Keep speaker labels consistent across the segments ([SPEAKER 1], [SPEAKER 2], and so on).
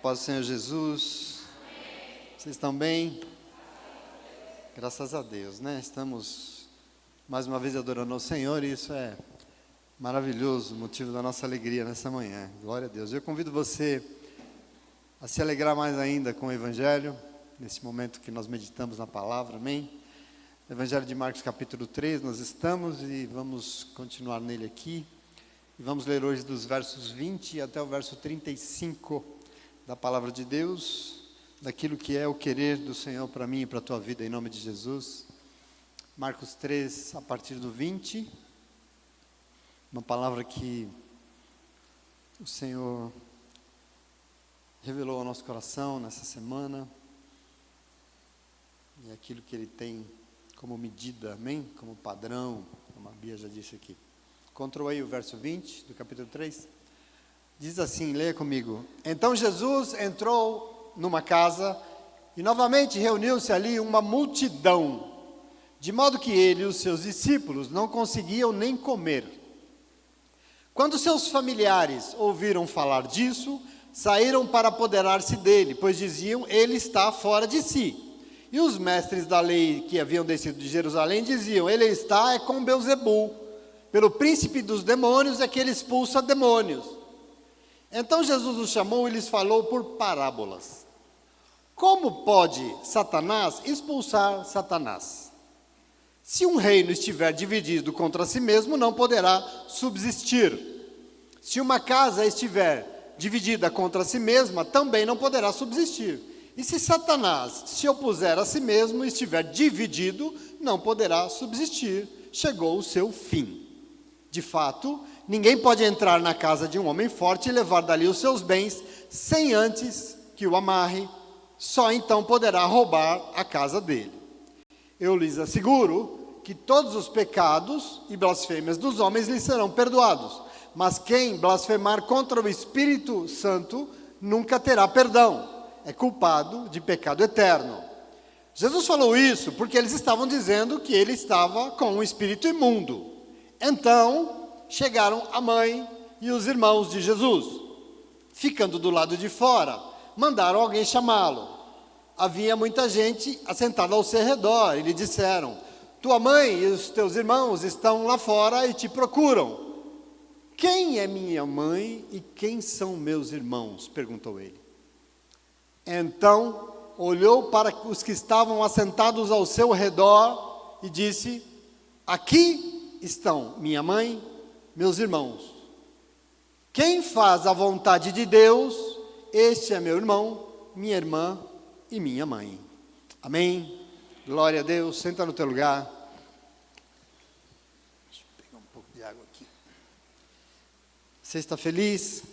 [SPEAKER 1] paz do Senhor Jesus. Vocês estão bem? Graças a Deus, né? Estamos mais uma vez adorando ao Senhor e isso é maravilhoso, motivo da nossa alegria nessa manhã. Glória a Deus. Eu convido você a se alegrar mais ainda com o Evangelho, nesse momento que nós meditamos na palavra, amém? Evangelho de Marcos capítulo 3, nós estamos e vamos continuar nele aqui. E vamos ler hoje dos versos 20 até o verso 35 da palavra de Deus, daquilo que é o querer do Senhor para mim e para a tua vida, em nome de Jesus. Marcos 3, a partir do 20, uma palavra que o Senhor revelou ao nosso coração nessa semana, e aquilo que Ele tem como medida, amém? Como padrão, como a Bia já disse aqui. Encontrou aí o verso 20 do capítulo 3? Diz assim, leia comigo. Então Jesus entrou numa casa e novamente reuniu-se ali uma multidão, de modo que ele e os seus discípulos não conseguiam nem comer. Quando seus familiares ouviram falar disso, saíram para apoderar-se dele, pois diziam, ele está fora de si. E os mestres da lei que haviam descido de Jerusalém diziam, ele está com Beelzebul, pelo príncipe dos demônios é que ele expulsa demônios. Então Jesus os chamou e lhes falou por parábolas. Como pode Satanás expulsar Satanás? Se um reino estiver dividido contra si mesmo, não poderá subsistir. Se uma casa estiver dividida contra si mesma, também não poderá subsistir. E se Satanás se opuser a si mesmo e estiver dividido, não poderá subsistir. Chegou o seu fim. De fato, ninguém pode entrar na casa de um homem forte e levar dali os seus bens, sem antes que o amarre, só então poderá roubar a casa dele. Eu lhes asseguro que todos os pecados e blasfêmias dos homens lhes serão perdoados, mas quem blasfemar contra o Espírito Santo nunca terá perdão, é culpado de pecado eterno. Jesus falou isso porque eles estavam dizendo que ele estava com um espírito imundo. Então, chegaram a mãe e os irmãos de Jesus. Ficando do lado de fora, mandaram alguém chamá-lo. Havia muita gente assentada ao seu redor e lhe disseram, tua mãe e os teus irmãos estão lá fora e te procuram. Quem é minha mãe e quem são meus irmãos? Perguntou ele. Então, olhou para os que estavam assentados ao seu redor e disse, aqui estão minha mãe, meus irmãos. Quem faz a vontade de Deus, este é meu irmão, minha irmã e minha mãe. Amém? Glória a Deus. Senta no teu lugar. Deixa eu pegar um pouco de água aqui. Você está feliz?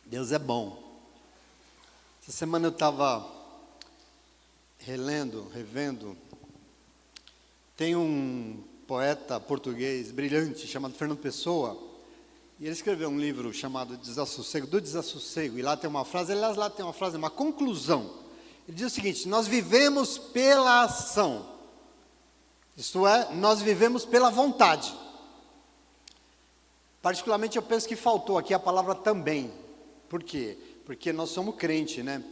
[SPEAKER 1] Deus é bom. Essa semana eu estava revendo. Tem um poeta português brilhante chamado Fernando Pessoa, e ele escreveu um livro chamado do Desassossego, e lá tem uma frase, aliás, lá tem uma frase, uma conclusão. Ele diz o seguinte, nós vivemos pela ação, isto é, nós vivemos pela vontade. Particularmente eu penso que faltou aqui a palavra também. Por quê? Porque nós somos crentes, né?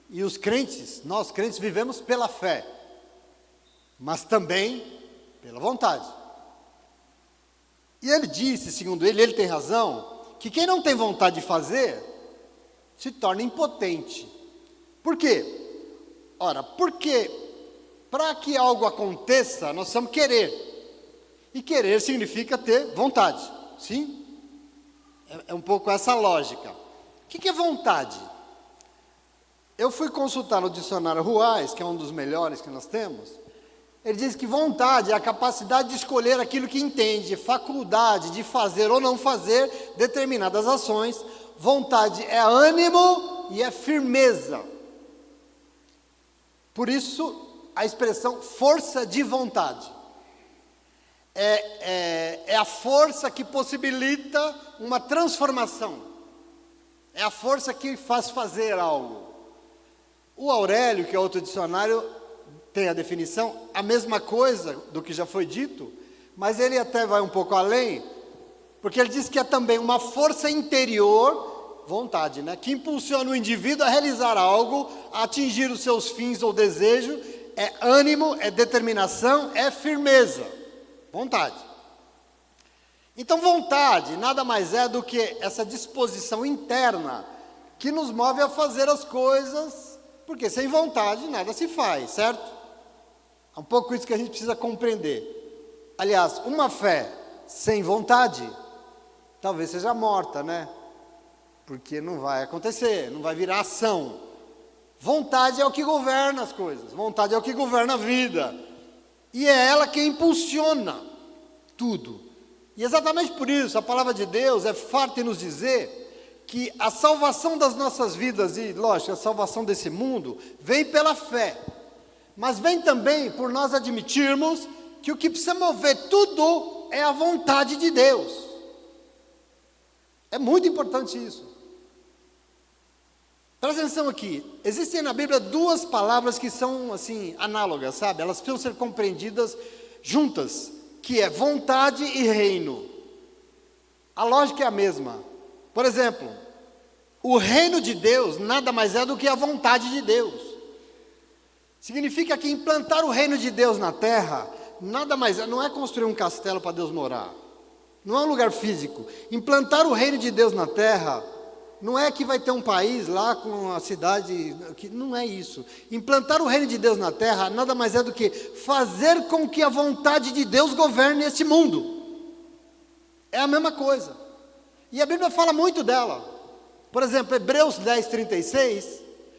[SPEAKER 1] E os crentes, nós crentes vivemos pela fé, mas também pela vontade. E ele disse, segundo ele tem razão, que quem não tem vontade de fazer, se torna impotente. Por quê? Ora, porque para que algo aconteça, nós precisamos querer. E querer significa ter vontade, sim? É um pouco essa lógica. O que é vontade? Eu fui consultar no dicionário Ruais, que é um dos melhores que nós temos. Ele diz que vontade é a capacidade de escolher aquilo que entende, faculdade de fazer ou não fazer determinadas ações. Vontade é ânimo e é firmeza. Por isso, a expressão força de vontade. É a força que possibilita uma transformação. É a força que faz fazer algo. O Aurélio, que é outro dicionário, tem a definição, a mesma coisa do que já foi dito, mas ele até vai um pouco além, porque ele diz que é também uma força interior Vontade, né? Que impulsiona o indivíduo a realizar algo, a atingir os seus fins ou desejo, é ânimo, é determinação, é firmeza. Vontade. Então, vontade nada mais é do que essa disposição interna que nos move a fazer as coisas, porque sem vontade nada se faz, certo? É um pouco isso que a gente precisa compreender. Aliás, uma fé sem vontade talvez seja morta, né? Porque não vai acontecer, não vai virar ação. Vontade é o que governa as coisas, vontade é o que governa a vida. E é ela que impulsiona tudo. E exatamente por isso a palavra de Deus é farta em nos dizer que a salvação das nossas vidas, e lógico, a salvação desse mundo, vem pela fé. Mas vem também por nós admitirmos que o que precisa mover tudo é a vontade de Deus. É muito importante isso. Presta atenção aqui, existem na Bíblia duas palavras que são assim, análogas, sabe? Elas precisam ser compreendidas juntas, que é vontade e reino. A lógica é a mesma. Por exemplo, o reino de Deus nada mais é do que a vontade de Deus. Significa que implantar o reino de Deus na terra, nada mais é, não é construir um castelo para Deus morar. Não é um lugar físico. Implantar o reino de Deus na terra não é que vai ter um país lá com a cidade, não é isso. Implantar o reino de Deus na terra nada mais é do que fazer com que a vontade de Deus governe este mundo. É a mesma coisa. E a Bíblia fala muito dela. Por exemplo, Hebreus 10:36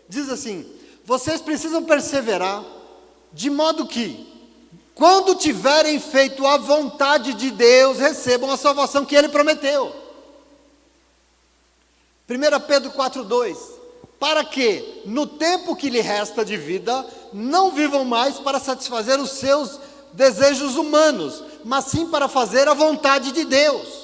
[SPEAKER 1] diz assim: vocês precisam perseverar, de modo que, quando tiverem feito a vontade de Deus, recebam a salvação que Ele prometeu. 1 Pedro 4:2, para que, no tempo que lhe resta de vida, não vivam mais para satisfazer os seus desejos humanos, mas sim para fazer a vontade de Deus.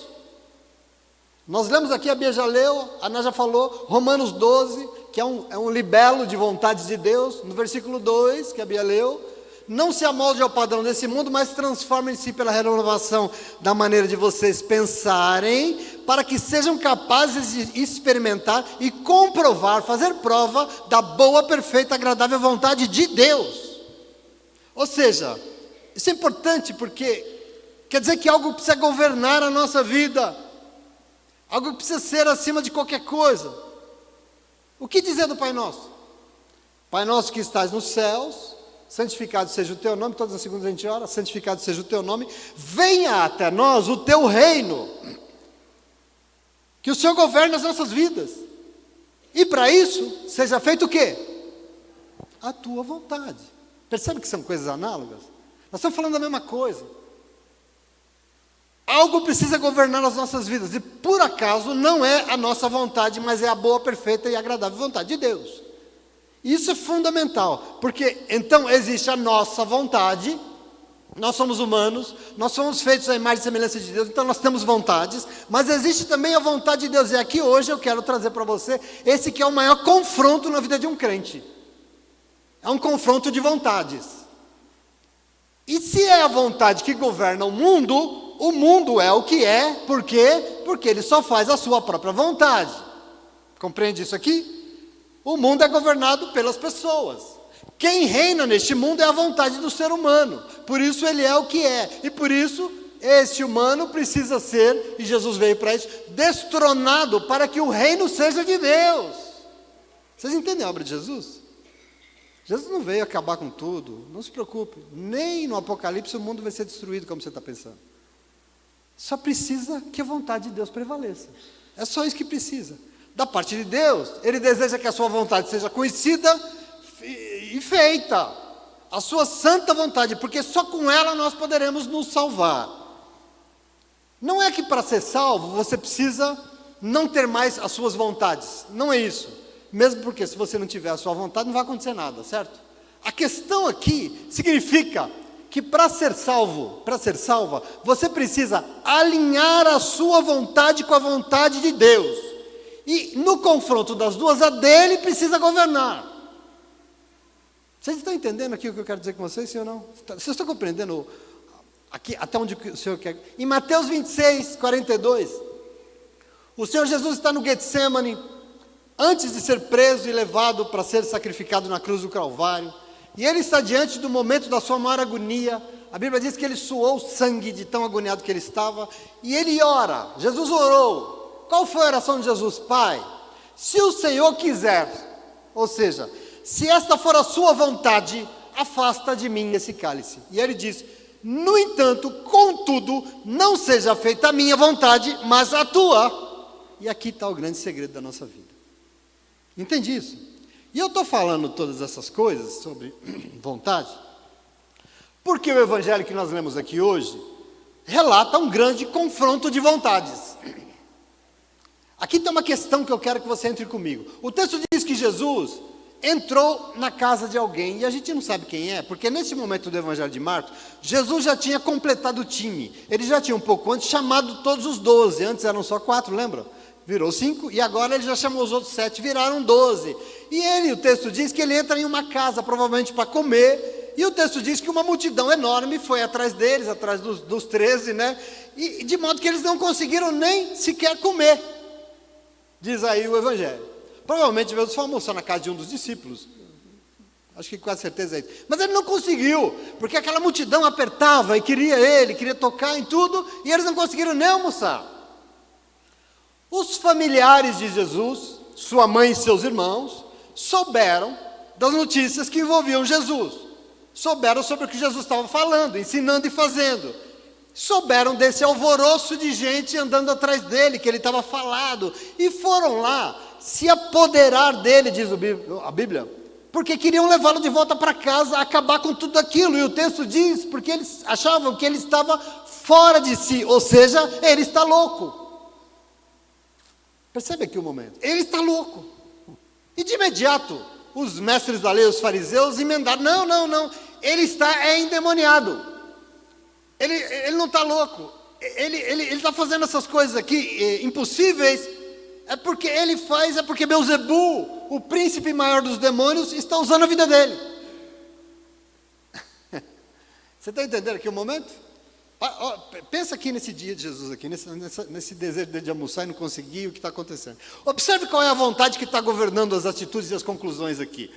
[SPEAKER 1] Nós lemos aqui, a Bia já leu, a Ana já falou, Romanos 12, que é um libelo de vontade de Deus, no versículo 2, que a Bia leu, não se amolde ao padrão desse mundo, mas transformem-se pela renovação da maneira de vocês pensarem, para que sejam capazes de experimentar e comprovar, fazer prova da boa, perfeita, agradável vontade de Deus. Ou seja, isso é importante porque quer dizer que algo precisa governar a nossa vida, algo precisa ser acima de qualquer coisa. O que dizer do Pai Nosso? Pai Nosso que estás nos céus, santificado seja o teu nome. Todas as segundas a gente ora, santificado seja o teu nome, venha até nós o teu reino, que o Senhor governe as nossas vidas, e para isso, seja feito o quê? A tua vontade. Percebe que são coisas análogas? Nós estamos falando da mesma coisa. Algo precisa governar as nossas vidas, e por acaso não é a nossa vontade, mas é a boa, perfeita e agradável vontade de Deus. Isso é fundamental, porque então existe a nossa vontade, nós somos humanos, nós somos feitos à imagem e semelhança de Deus, então nós temos vontades, mas existe também a vontade de Deus, e aqui hoje eu quero trazer para você, esse que é o maior confronto na vida de um crente, é um confronto de vontades. E se é a vontade que governa o mundo é o que é, por quê? Porque ele só faz a sua própria vontade, compreende isso aqui? O mundo é governado pelas pessoas. Quem reina neste mundo é a vontade do ser humano. Por isso ele é o que é. E por isso este humano precisa ser, e Jesus veio para isso, destronado para que o reino seja de Deus. Vocês entendem a obra de Jesus? Jesus não veio acabar com tudo. Não se preocupe. Nem no Apocalipse o mundo vai ser destruído como você está pensando. Só precisa que a vontade de Deus prevaleça. É só isso que precisa. Da parte de Deus, Ele deseja que a sua vontade seja conhecida e feita, a sua santa vontade, porque só com ela nós poderemos nos salvar. Não é que para ser salvo você precisa não ter mais as suas vontades, não é isso, mesmo porque se você não tiver a sua vontade não vai acontecer nada, certo? A questão aqui significa que para ser salva, você precisa alinhar a sua vontade com a vontade de Deus. E no confronto das duas, a dele precisa governar. Vocês estão entendendo aqui o que eu quero dizer com vocês, sim ou não? Vocês estão compreendendo aqui, até onde o Senhor quer? Em Mateus 26, 42, O Senhor Jesus está no Getsêmani, antes de ser preso e levado para ser sacrificado na cruz do Calvário. E ele está diante do momento da sua maior agonia. A Bíblia diz que ele suou sangue de tão agoniado que ele estava. E ele ora, Jesus orou. Qual foi a oração de Jesus? Pai, se o Senhor quiser, ou seja, se esta for a sua vontade, afasta de mim esse cálice. E ele diz, no entanto, contudo, não seja feita a minha vontade, mas a tua. E aqui está o grande segredo da nossa vida. Entende isso? E eu estou falando todas essas coisas sobre vontade, porque o evangelho que nós lemos aqui hoje relata um grande confronto de vontades. Aqui tem uma questão que eu quero que você entre comigo. O texto diz que Jesus entrou na casa de alguém, e a gente não sabe quem é, porque nesse momento do evangelho de Marcos, Jesus já tinha completado o time. Ele já tinha um pouco antes chamado todos os 12, antes eram só 4, lembra? Virou 5, e agora ele já chamou os outros 7, viraram 12. E ele, o texto diz que ele entra em uma casa, provavelmente para comer, e o texto diz que uma multidão enorme foi atrás deles, atrás dos 13, né? E de modo que eles não conseguiram nem sequer comer, diz aí o evangelho. Provavelmente Jesus foi almoçar na casa de um dos discípulos, acho que com certeza é isso. Mas ele não conseguiu, porque aquela multidão apertava e queria tocar em tudo, e eles não conseguiram nem almoçar. Os familiares de Jesus, sua mãe e seus irmãos, souberam das notícias que envolviam Jesus. Souberam sobre o que Jesus estava falando, ensinando e fazendo. Souberam desse alvoroço de gente andando atrás dele, que ele estava falado. E foram lá se apoderar dele, diz a Bíblia, porque queriam levá-lo de volta para casa, acabar com tudo aquilo. E o texto diz, porque eles achavam que ele estava fora de si, ou seja, ele está louco. Percebe aqui o momento, ele está louco. E de imediato, os mestres da lei, os fariseus, emendaram, não, ele está endemoniado. Ele não está louco, ele está fazendo essas coisas aqui impossíveis, é porque Belzebu, o príncipe maior dos demônios, está usando a vida dele. Você está entendendo aqui o momento? Pensa aqui nesse dia de Jesus, aqui, nesse desejo de almoçar e não conseguir, o que está acontecendo. Observe qual é a vontade que está governando as atitudes e as conclusões aqui.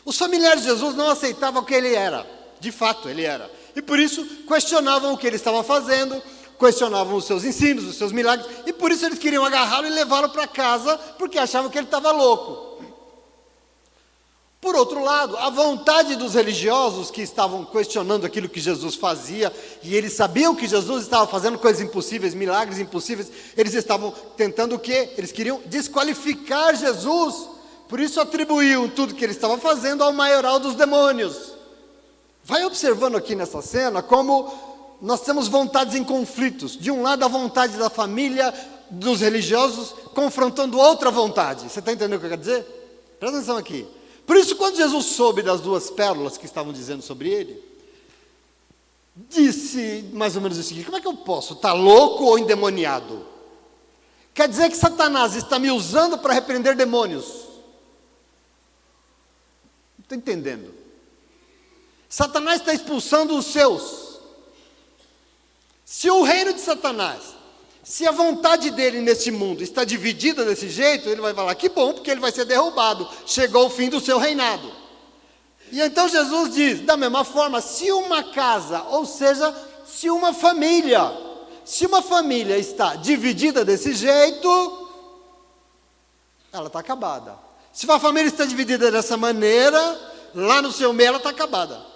[SPEAKER 1] Os familiares de Jesus não aceitavam o que ele era, de fato ele era, e por isso questionavam o que ele estava fazendo, questionavam os seus ensinos, os seus milagres, e por isso eles queriam agarrá-lo e levá-lo para casa, porque achavam que ele estava louco. Por outro lado, a vontade dos religiosos que estavam questionando aquilo que Jesus fazia, e eles sabiam que Jesus estava fazendo coisas impossíveis, milagres impossíveis, eles estavam tentando o quê? Eles queriam desqualificar Jesus, por isso atribuíam tudo que ele estava fazendo ao maioral dos demônios. Vai observando aqui nessa cena como nós temos vontades em conflitos. De um lado, a vontade da família, dos religiosos, confrontando outra vontade. Você está entendendo o que eu quero dizer? Presta atenção aqui. Por isso, quando Jesus soube das 2 pérolas que estavam dizendo sobre ele, disse mais ou menos o seguinte: como é que eu posso estar louco ou endemoniado? Quer dizer que Satanás está me usando para repreender demônios? Não estou entendendo. Satanás está expulsando os seus. Se o reino de Satanás, se a vontade dele nesse mundo está dividida desse jeito, ele vai falar, que bom, porque ele vai ser derrubado, chegou o fim do seu reinado. E então Jesus diz, da mesma forma, se uma casa, ou seja, se uma família está dividida desse jeito, ela está acabada. Se uma família está dividida dessa maneira, lá no seu meio ela está acabada.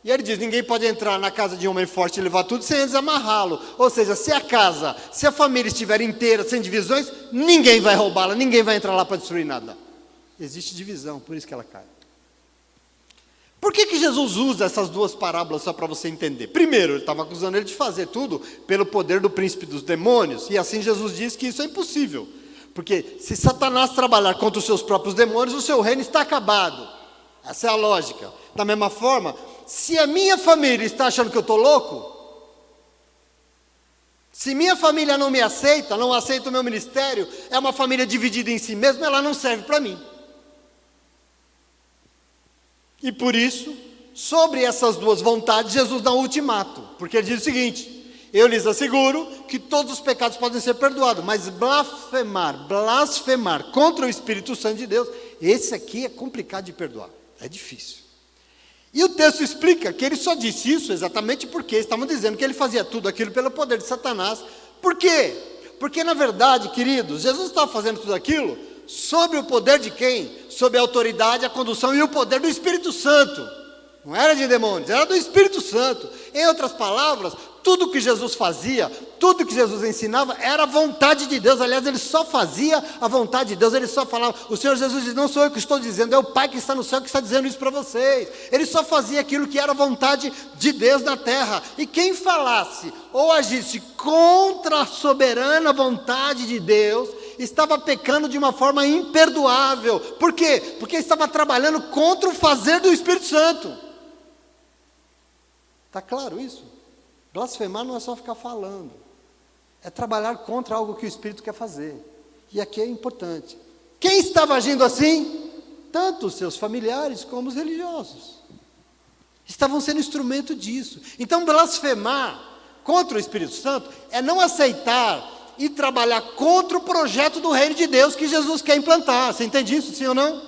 [SPEAKER 1] E ele diz, ninguém pode entrar na casa de um homem forte e levar tudo sem antes amarrá-lo. Ou seja, se a família estiver inteira, sem divisões, ninguém vai roubá-la, ninguém vai entrar lá para destruir nada. Existe divisão, por isso que ela cai. Por que Jesus usa essas 2 parábolas só para você entender? Primeiro, ele estava acusando ele de fazer tudo pelo poder do príncipe dos demônios. E assim Jesus diz que isso é impossível. Porque se Satanás trabalhar contra os seus próprios demônios, o seu reino está acabado. Essa é a lógica. Da mesma forma, se a minha família está achando que eu estou louco, se minha família não me aceita, não aceita o meu ministério, é uma família dividida em si mesma, ela não serve para mim. E por isso, sobre essas 2 vontades, Jesus dá um ultimato, porque ele diz o seguinte, Eu lhes asseguro que todos os pecados podem ser perdoados, mas blasfemar contra o Espírito Santo de Deus, esse aqui é complicado de perdoar, é difícil. E o texto explica que ele só disse isso exatamente porque estavam dizendo que ele fazia tudo aquilo pelo poder de Satanás. Por quê? Porque na verdade, queridos, Jesus estava fazendo tudo aquilo sob o poder de quem? Sob a autoridade, a condução e o poder do Espírito Santo. Não era de demônios, era do Espírito Santo. Em outras palavras, tudo que Jesus fazia, tudo que Jesus ensinava, era a vontade de Deus. Aliás, ele só fazia a vontade de Deus, ele só falava. O Senhor Jesus diz, não sou eu que estou dizendo, é o Pai que está no céu que está dizendo isso para vocês. Ele só fazia aquilo que era a vontade de Deus na terra. E quem falasse ou agisse contra a soberana vontade de Deus, estava pecando de uma forma imperdoável. Por quê? Porque estava trabalhando contra o fazer do Espírito Santo. Está claro isso? Blasfemar não é só ficar falando, é trabalhar contra algo que o Espírito quer fazer. E aqui é importante. Quem estava agindo assim? Tanto os seus familiares como os religiosos. Estavam sendo instrumento disso. Então blasfemar contra o Espírito Santo é não aceitar e trabalhar contra o projeto do reino de Deus que Jesus quer implantar. Você entende isso, sim ou não?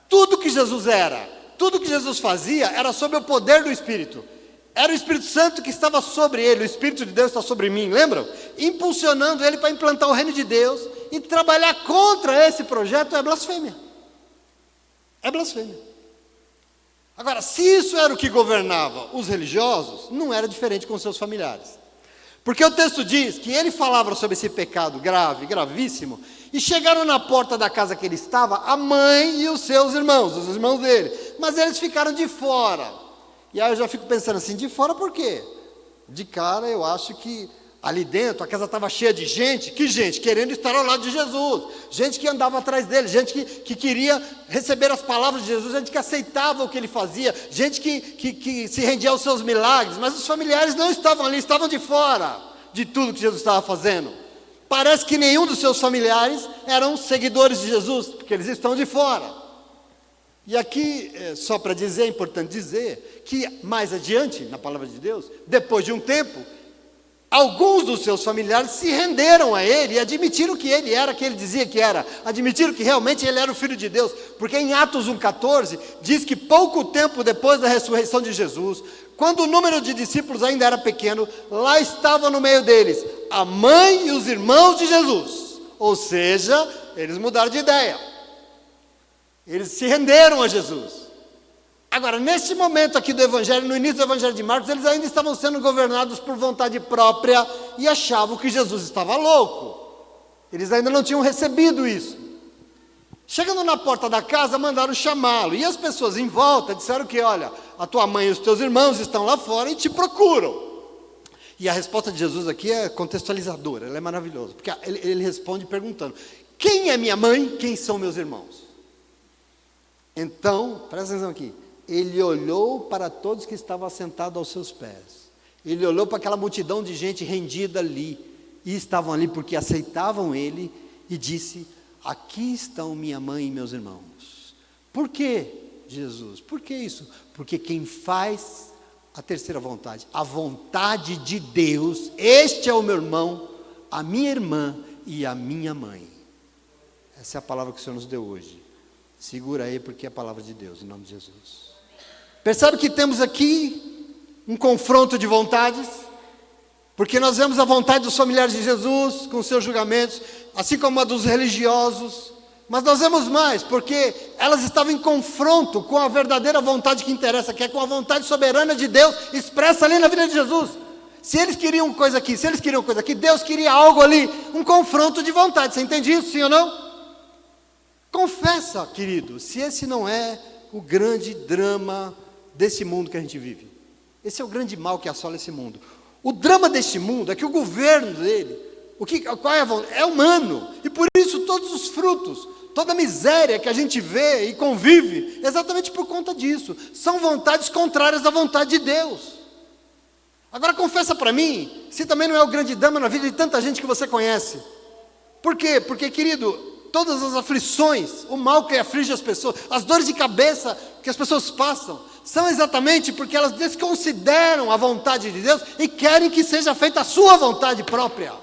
[SPEAKER 1] Tudo que Jesus era, tudo que Jesus fazia era sob o poder do Espírito. Era o Espírito Santo que estava sobre ele, o Espírito de Deus está sobre mim, lembram? Impulsionando ele para implantar o reino de Deus, e trabalhar contra esse projeto é blasfêmia. É blasfêmia. Agora, se isso era o que governava os religiosos, não era diferente com seus familiares. Porque o texto diz que ele falava sobre esse pecado grave, gravíssimo, e chegaram na porta da casa que ele estava, a mãe e os seus irmãos, os irmãos dele, mas eles ficaram de fora. E aí eu já fico pensando assim, de fora por quê? De cara eu acho que ali dentro a casa estava cheia de gente, que gente? Querendo estar ao lado de Jesus, gente que andava atrás dele, gente que queria receber as palavras de Jesus, gente que aceitava o que ele fazia, gente que se rendia aos seus milagres, mas os familiares não estavam ali, estavam de fora de tudo que Jesus estava fazendo. Parece que nenhum dos seus familiares eram seguidores de Jesus, porque eles estão de fora. E aqui, só para dizer, é importante dizer, que mais adiante, na palavra de Deus, depois de um tempo, alguns dos seus familiares se renderam a ele e admitiram que ele era quem ele dizia que era, admitiram que realmente ele era o Filho de Deus, porque em Atos 1,14, diz que pouco tempo depois da ressurreição de Jesus, quando o número de discípulos ainda era pequeno, lá estava no meio deles a mãe e os irmãos de Jesus, ou seja, eles mudaram de ideia. Eles se renderam a Jesus. Agora, neste momento aqui do Evangelho, no início do Evangelho de Marcos, eles ainda estavam sendo governados por vontade própria e achavam que Jesus estava louco. Eles ainda não tinham recebido isso. Chegando na porta da casa, mandaram chamá-lo. E as pessoas em volta disseram que, olha, a tua mãe e os teus irmãos estão lá fora e te procuram. E a resposta de Jesus aqui é contextualizadora, ela é maravilhosa. Porque ele responde perguntando, quem é minha mãe, quem são meus irmãos? Então, presta atenção aqui, ele olhou para todos que estavam assentados aos seus pés, ele olhou para aquela multidão de gente rendida ali, e estavam ali porque aceitavam ele, e disse, aqui estão minha mãe e meus irmãos. Por quê, Jesus? Por que isso? Porque quem faz a terceira vontade, a vontade de Deus, este é o meu irmão, a minha irmã e a minha mãe. Essa é a palavra que o Senhor nos deu hoje. Segura aí, porque é a palavra de Deus, em nome de Jesus. Percebe que temos aqui um confronto de vontades, porque nós vemos a vontade dos familiares de Jesus, com seus julgamentos, assim como a dos religiosos, mas nós vemos mais, porque elas estavam em confronto com a verdadeira vontade que interessa, que é com a vontade soberana de Deus, expressa ali na vida de Jesus. Se eles queriam coisa aqui, Deus queria algo ali, um confronto de vontade, você entende isso, sim ou não? Confessa, querido, se esse não é o grande drama desse mundo que a gente vive. Esse é o grande mal que assola esse mundo. O drama deste mundo é que o governo dele, qual é a vontade? É humano. E por isso todos os frutos, toda a miséria que a gente vê e convive, exatamente por conta disso. São vontades contrárias à vontade de Deus. Agora confessa para mim, se também não é o grande drama na vida de tanta gente que você conhece. Por quê? Porque, querido, todas as aflições, o mal que aflige as pessoas, as dores de cabeça que as pessoas passam, são exatamente porque elas desconsideram a vontade de Deus e querem que seja feita a sua vontade própria.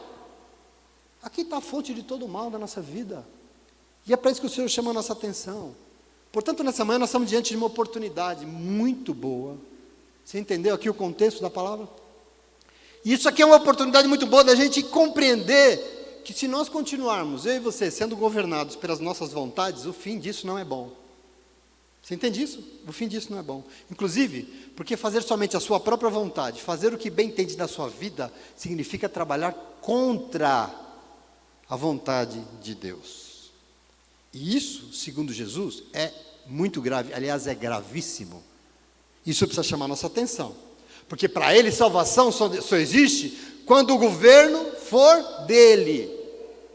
[SPEAKER 1] Aqui está a fonte de todo o mal da nossa vida. E é para isso que o Senhor chama a nossa atenção. Portanto, nessa manhã nós estamos diante de uma oportunidade muito boa. Você entendeu aqui o contexto da palavra? E isso aqui é uma oportunidade muito boa da gente compreender que se nós continuarmos, eu e você, sendo governados pelas nossas vontades, o fim disso não é bom. Você entende isso? O fim disso não é bom. Inclusive, porque fazer somente a sua própria vontade, fazer o que bem entende da sua vida, significa trabalhar contra a vontade de Deus. E isso, segundo Jesus, é muito grave, aliás, é gravíssimo. Isso precisa chamar nossa atenção. Porque para ele salvação só existe quando o governo for dele.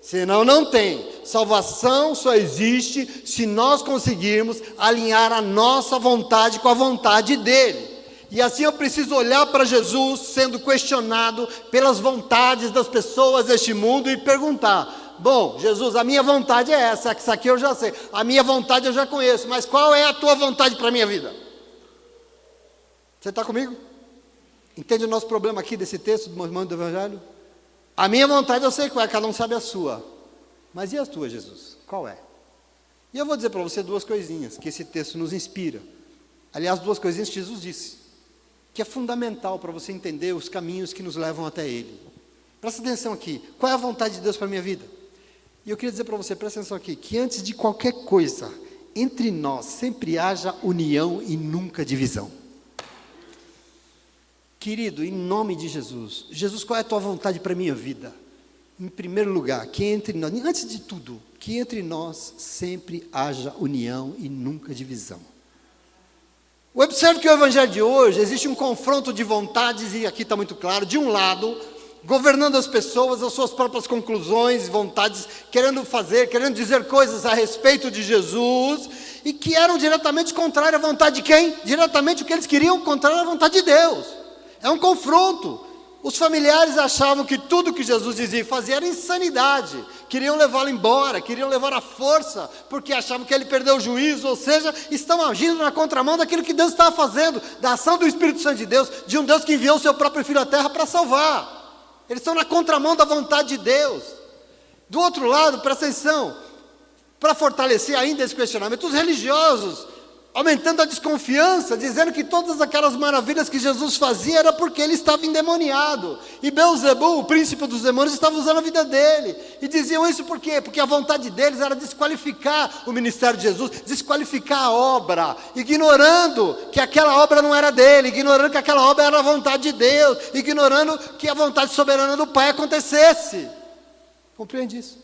[SPEAKER 1] Senão não tem. Salvação só existe se nós conseguirmos alinhar a nossa vontade com a vontade dele. E assim eu preciso olhar para Jesus sendo questionado pelas vontades das pessoas deste mundo e perguntar: bom, Jesus, a minha vontade é essa aqui eu já sei, a minha vontade eu já conheço, mas qual é a tua vontade para a minha vida? Você está comigo? Entende o nosso problema aqui desse texto do irmão do Evangelho? A minha vontade eu sei qual é, cada um sabe a sua. Mas e a tua, Jesus? Qual é? E eu vou dizer para você duas coisinhas que esse texto nos inspira. Aliás, duas coisinhas que Jesus disse, que é fundamental para você entender os caminhos que nos levam até Ele. Presta atenção aqui. Qual é a vontade de Deus para a minha vida? E eu queria dizer para você, presta atenção aqui, que antes de qualquer coisa, entre nós sempre haja união e nunca divisão. Querido, em nome de Jesus, Jesus, qual é a tua vontade para a minha vida? Em primeiro lugar, que entre nós, antes de tudo, que entre nós sempre haja união e nunca divisão. Observe que o Evangelho de hoje, existe um confronto de vontades, e aqui está muito claro, de um lado, governando as pessoas, as suas próprias conclusões, vontades, querendo dizer coisas a respeito de Jesus, e que eram diretamente contrárias à vontade de quem? Diretamente o que eles queriam, contrário à vontade de Deus. É um confronto. Os familiares achavam que tudo que Jesus dizia e fazia era insanidade. Queriam levá-lo embora, queriam levar à força, porque achavam que ele perdeu o juízo, ou seja, estão agindo na contramão daquilo que Deus estava fazendo, da ação do Espírito Santo de Deus, de um Deus que enviou o seu próprio Filho à terra para salvar. Eles estão na contramão da vontade de Deus. Do outro lado, presta atenção, para fortalecer ainda esse questionamento, os religiosos, aumentando a desconfiança, dizendo que todas aquelas maravilhas que Jesus fazia era porque ele estava endemoniado, e Beelzebul, o príncipe dos demônios, estava usando a vida dele, e diziam isso por quê? Porque a vontade deles era desqualificar o ministério de Jesus, desqualificar a obra, ignorando que aquela obra não era dele, ignorando que aquela obra era a vontade de Deus, ignorando que a vontade soberana do Pai acontecesse. Compreende isso?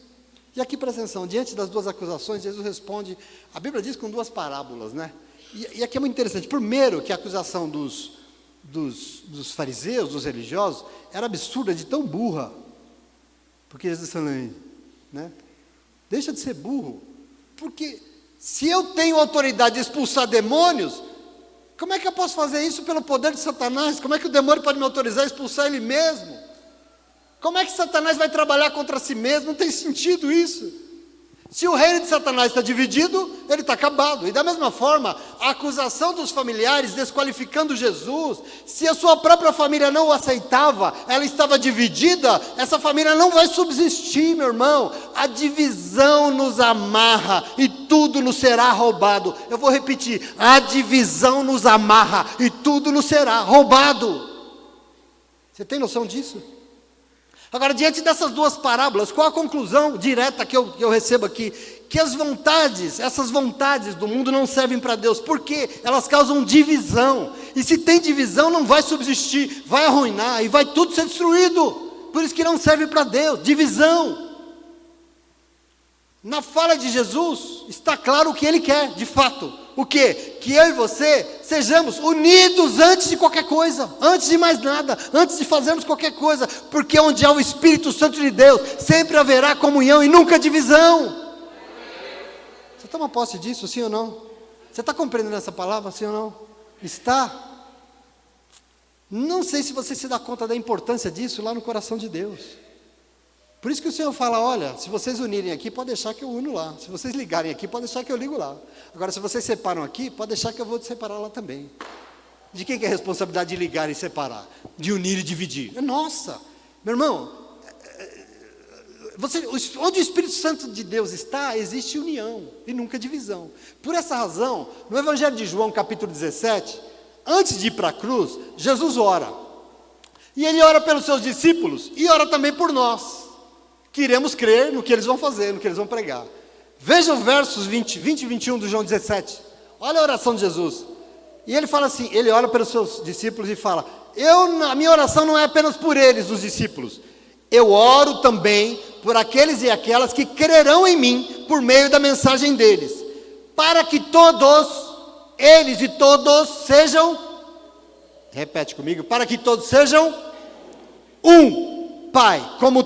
[SPEAKER 1] E aqui, presta atenção, diante das duas acusações, Jesus responde, a Bíblia diz com duas parábolas, né? E aqui é muito interessante. Primeiro, que a acusação dos fariseus, dos religiosos, era absurda, de tão burra. Porque Jesus falou aí, né? Deixa de ser burro. Porque se eu tenho autoridade de expulsar demônios, como é que eu posso fazer isso pelo poder de Satanás? Como é que o demônio pode me autorizar a expulsar ele mesmo? Como é que Satanás vai trabalhar contra si mesmo? Não tem sentido isso. Se o reino de Satanás está dividido, ele está acabado. E da mesma forma, a acusação dos familiares desqualificando Jesus, se a sua própria família não o aceitava, ela estava dividida, essa família não vai subsistir, meu irmão. A divisão nos amarra e tudo nos será roubado. Eu vou repetir, a divisão nos amarra e tudo nos será roubado. Você tem noção disso? Agora, diante dessas duas parábolas, qual a conclusão direta que eu recebo aqui? Que essas vontades do mundo não servem para Deus. Por quê? Elas causam divisão. E se tem divisão, não vai subsistir, vai arruinar e vai tudo ser destruído. Por isso que não serve para Deus, divisão. Na fala de Jesus, está claro o que Ele quer, de fato. O quê? Que eu e você sejamos unidos antes de qualquer coisa, antes de mais nada, antes de fazermos qualquer coisa, porque onde há o Espírito Santo de Deus, sempre haverá comunhão e nunca divisão. Você toma posse disso, sim ou não? Você está compreendendo essa palavra, sim ou não? Está? Não sei se você se dá conta da importância disso lá no coração de Deus. Por isso que o Senhor fala, olha, se vocês unirem aqui, pode deixar que eu uno lá. Se vocês ligarem aqui, pode deixar que eu ligo lá. Agora, se vocês separam aqui, pode deixar que eu vou te separar lá também. De quem que é a responsabilidade de ligar e separar? De unir e dividir? É nossa. Meu irmão, onde o Espírito Santo de Deus está, existe união e nunca divisão. Por essa razão, no Evangelho de João, capítulo 17, antes de ir para a cruz, Jesus ora. E ele ora pelos seus discípulos e ora também por nós, que iremos crer no que eles vão fazer, no que eles vão pregar. Veja os versos 20 e 21 do João 17. Olha a oração de Jesus. E ele fala assim, ele ora pelos seus discípulos e fala, a minha oração não é apenas por eles, os discípulos. Eu oro também por aqueles e aquelas que crerão em mim por meio da mensagem deles, para que todos, eles e todos sejam, repete comigo, para que todos sejam um, Pai, como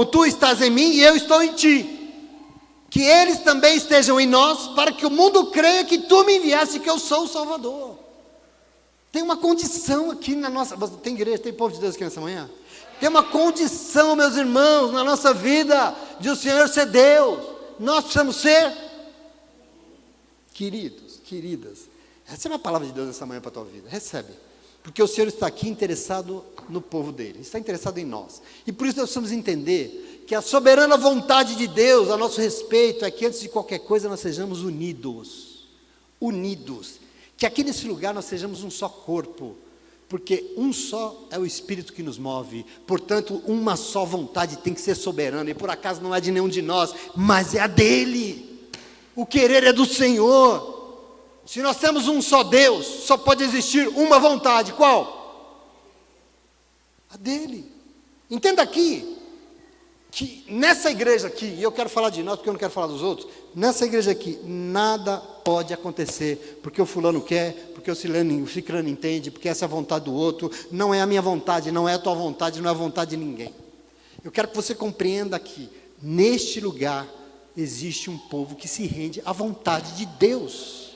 [SPEAKER 1] tu estás em mim e eu estou em ti, que eles também estejam em nós, para que o mundo creia que tu me enviaste, que eu sou o Salvador. Tem uma condição aqui na nossa, tem igreja, tem povo de Deus aqui nessa manhã? Tem uma condição, meus irmãos, na nossa vida, de o Senhor ser Deus. Nós precisamos ser queridos, queridas. Recebe a palavra de Deus essa manhã para a tua vida, recebe. Porque o Senhor está aqui interessado no povo dele, está interessado em nós. E por isso nós precisamos entender que a soberana vontade de Deus a nosso respeito é que antes de qualquer coisa nós sejamos unidos. Unidos. Que aqui nesse lugar nós sejamos um só corpo. Porque um só é o Espírito que nos move, portanto, uma só vontade tem que ser soberana, e por acaso não é de nenhum de nós, mas é a dele. O querer é do Senhor. Se nós temos um só Deus, só pode existir uma vontade, qual? A dele. Entenda aqui, que nessa igreja aqui, e eu quero falar de nós porque eu não quero falar dos outros, nessa igreja aqui, nada pode acontecer, porque o fulano quer, porque o ciclano entende, porque essa é a vontade do outro, não é a minha vontade, não é a tua vontade, não é a vontade de ninguém. Eu quero que você compreenda que, neste lugar, existe um povo que se rende à vontade de Deus.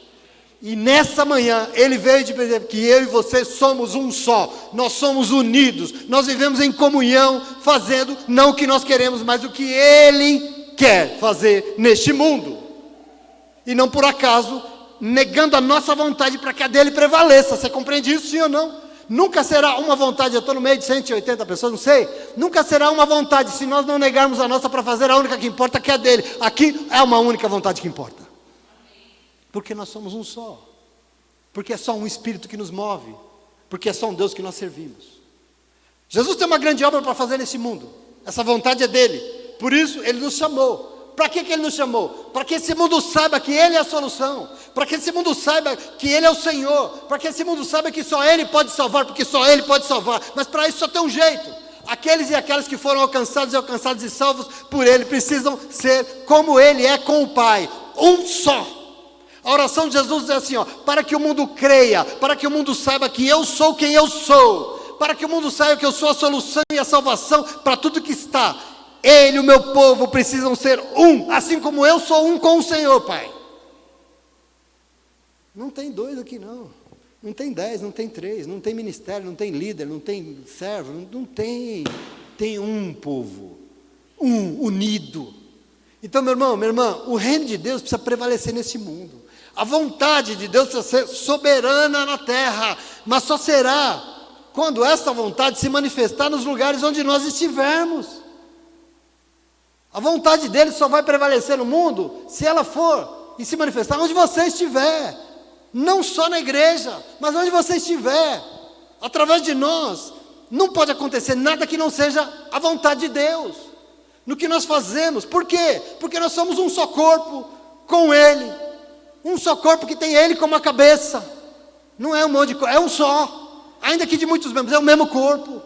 [SPEAKER 1] E nessa manhã, Ele veio de dizer que eu e você somos um só, nós somos unidos, nós vivemos em comunhão, fazendo não o que nós queremos, mas o que Ele quer fazer neste mundo. E não por acaso, negando a nossa vontade para que a dele prevaleça. Você compreende isso, sim ou não? Nunca será uma vontade, eu estou no meio de 180 pessoas, não sei. Nunca será uma vontade se nós não negarmos a nossa para fazer a única que importa, que é a dele. Aqui é uma única vontade que importa. Porque nós somos um só. Porque é só um Espírito que nos move. Porque é só um Deus que nós servimos. Jesus tem uma grande obra para fazer nesse mundo. Essa vontade é dele. Por isso, ele nos chamou. Para que ele nos chamou? Para que esse mundo saiba que Ele é a solução. Para que esse mundo saiba que Ele é o Senhor. Para que esse mundo saiba que só Ele pode salvar, porque só Ele pode salvar. Mas para isso só tem um jeito. Aqueles e aquelas que foram alcançados e salvos por Ele precisam ser como Ele é com o Pai. Um só. A oração de Jesus é assim, ó, para que o mundo creia, para que o mundo saiba que eu sou quem eu sou. Para que o mundo saiba que eu sou a solução e a salvação para tudo que está. Ele e o meu povo precisam ser um, assim como eu sou um com o Senhor, Pai. Não tem dois aqui não, não tem 10, não tem 3, não tem ministério, não tem líder, não tem servo, não tem, tem um povo, um, unido. Então meu irmão, minha irmã, o reino de Deus precisa prevalecer nesse mundo, a vontade de Deus precisa ser soberana na terra, mas só será quando essa vontade se manifestar nos lugares onde nós estivermos. A vontade dele só vai prevalecer no mundo se ela for e se manifestar onde você estiver. Não só na igreja, mas onde você estiver. Através de nós. Não pode acontecer nada que não seja a vontade de Deus. No que nós fazemos. Por quê? Porque nós somos um só corpo com Ele. Um só corpo que tem Ele como a cabeça. Não é um monte de corpo, é um só. Ainda que de muitos membros, é o mesmo corpo.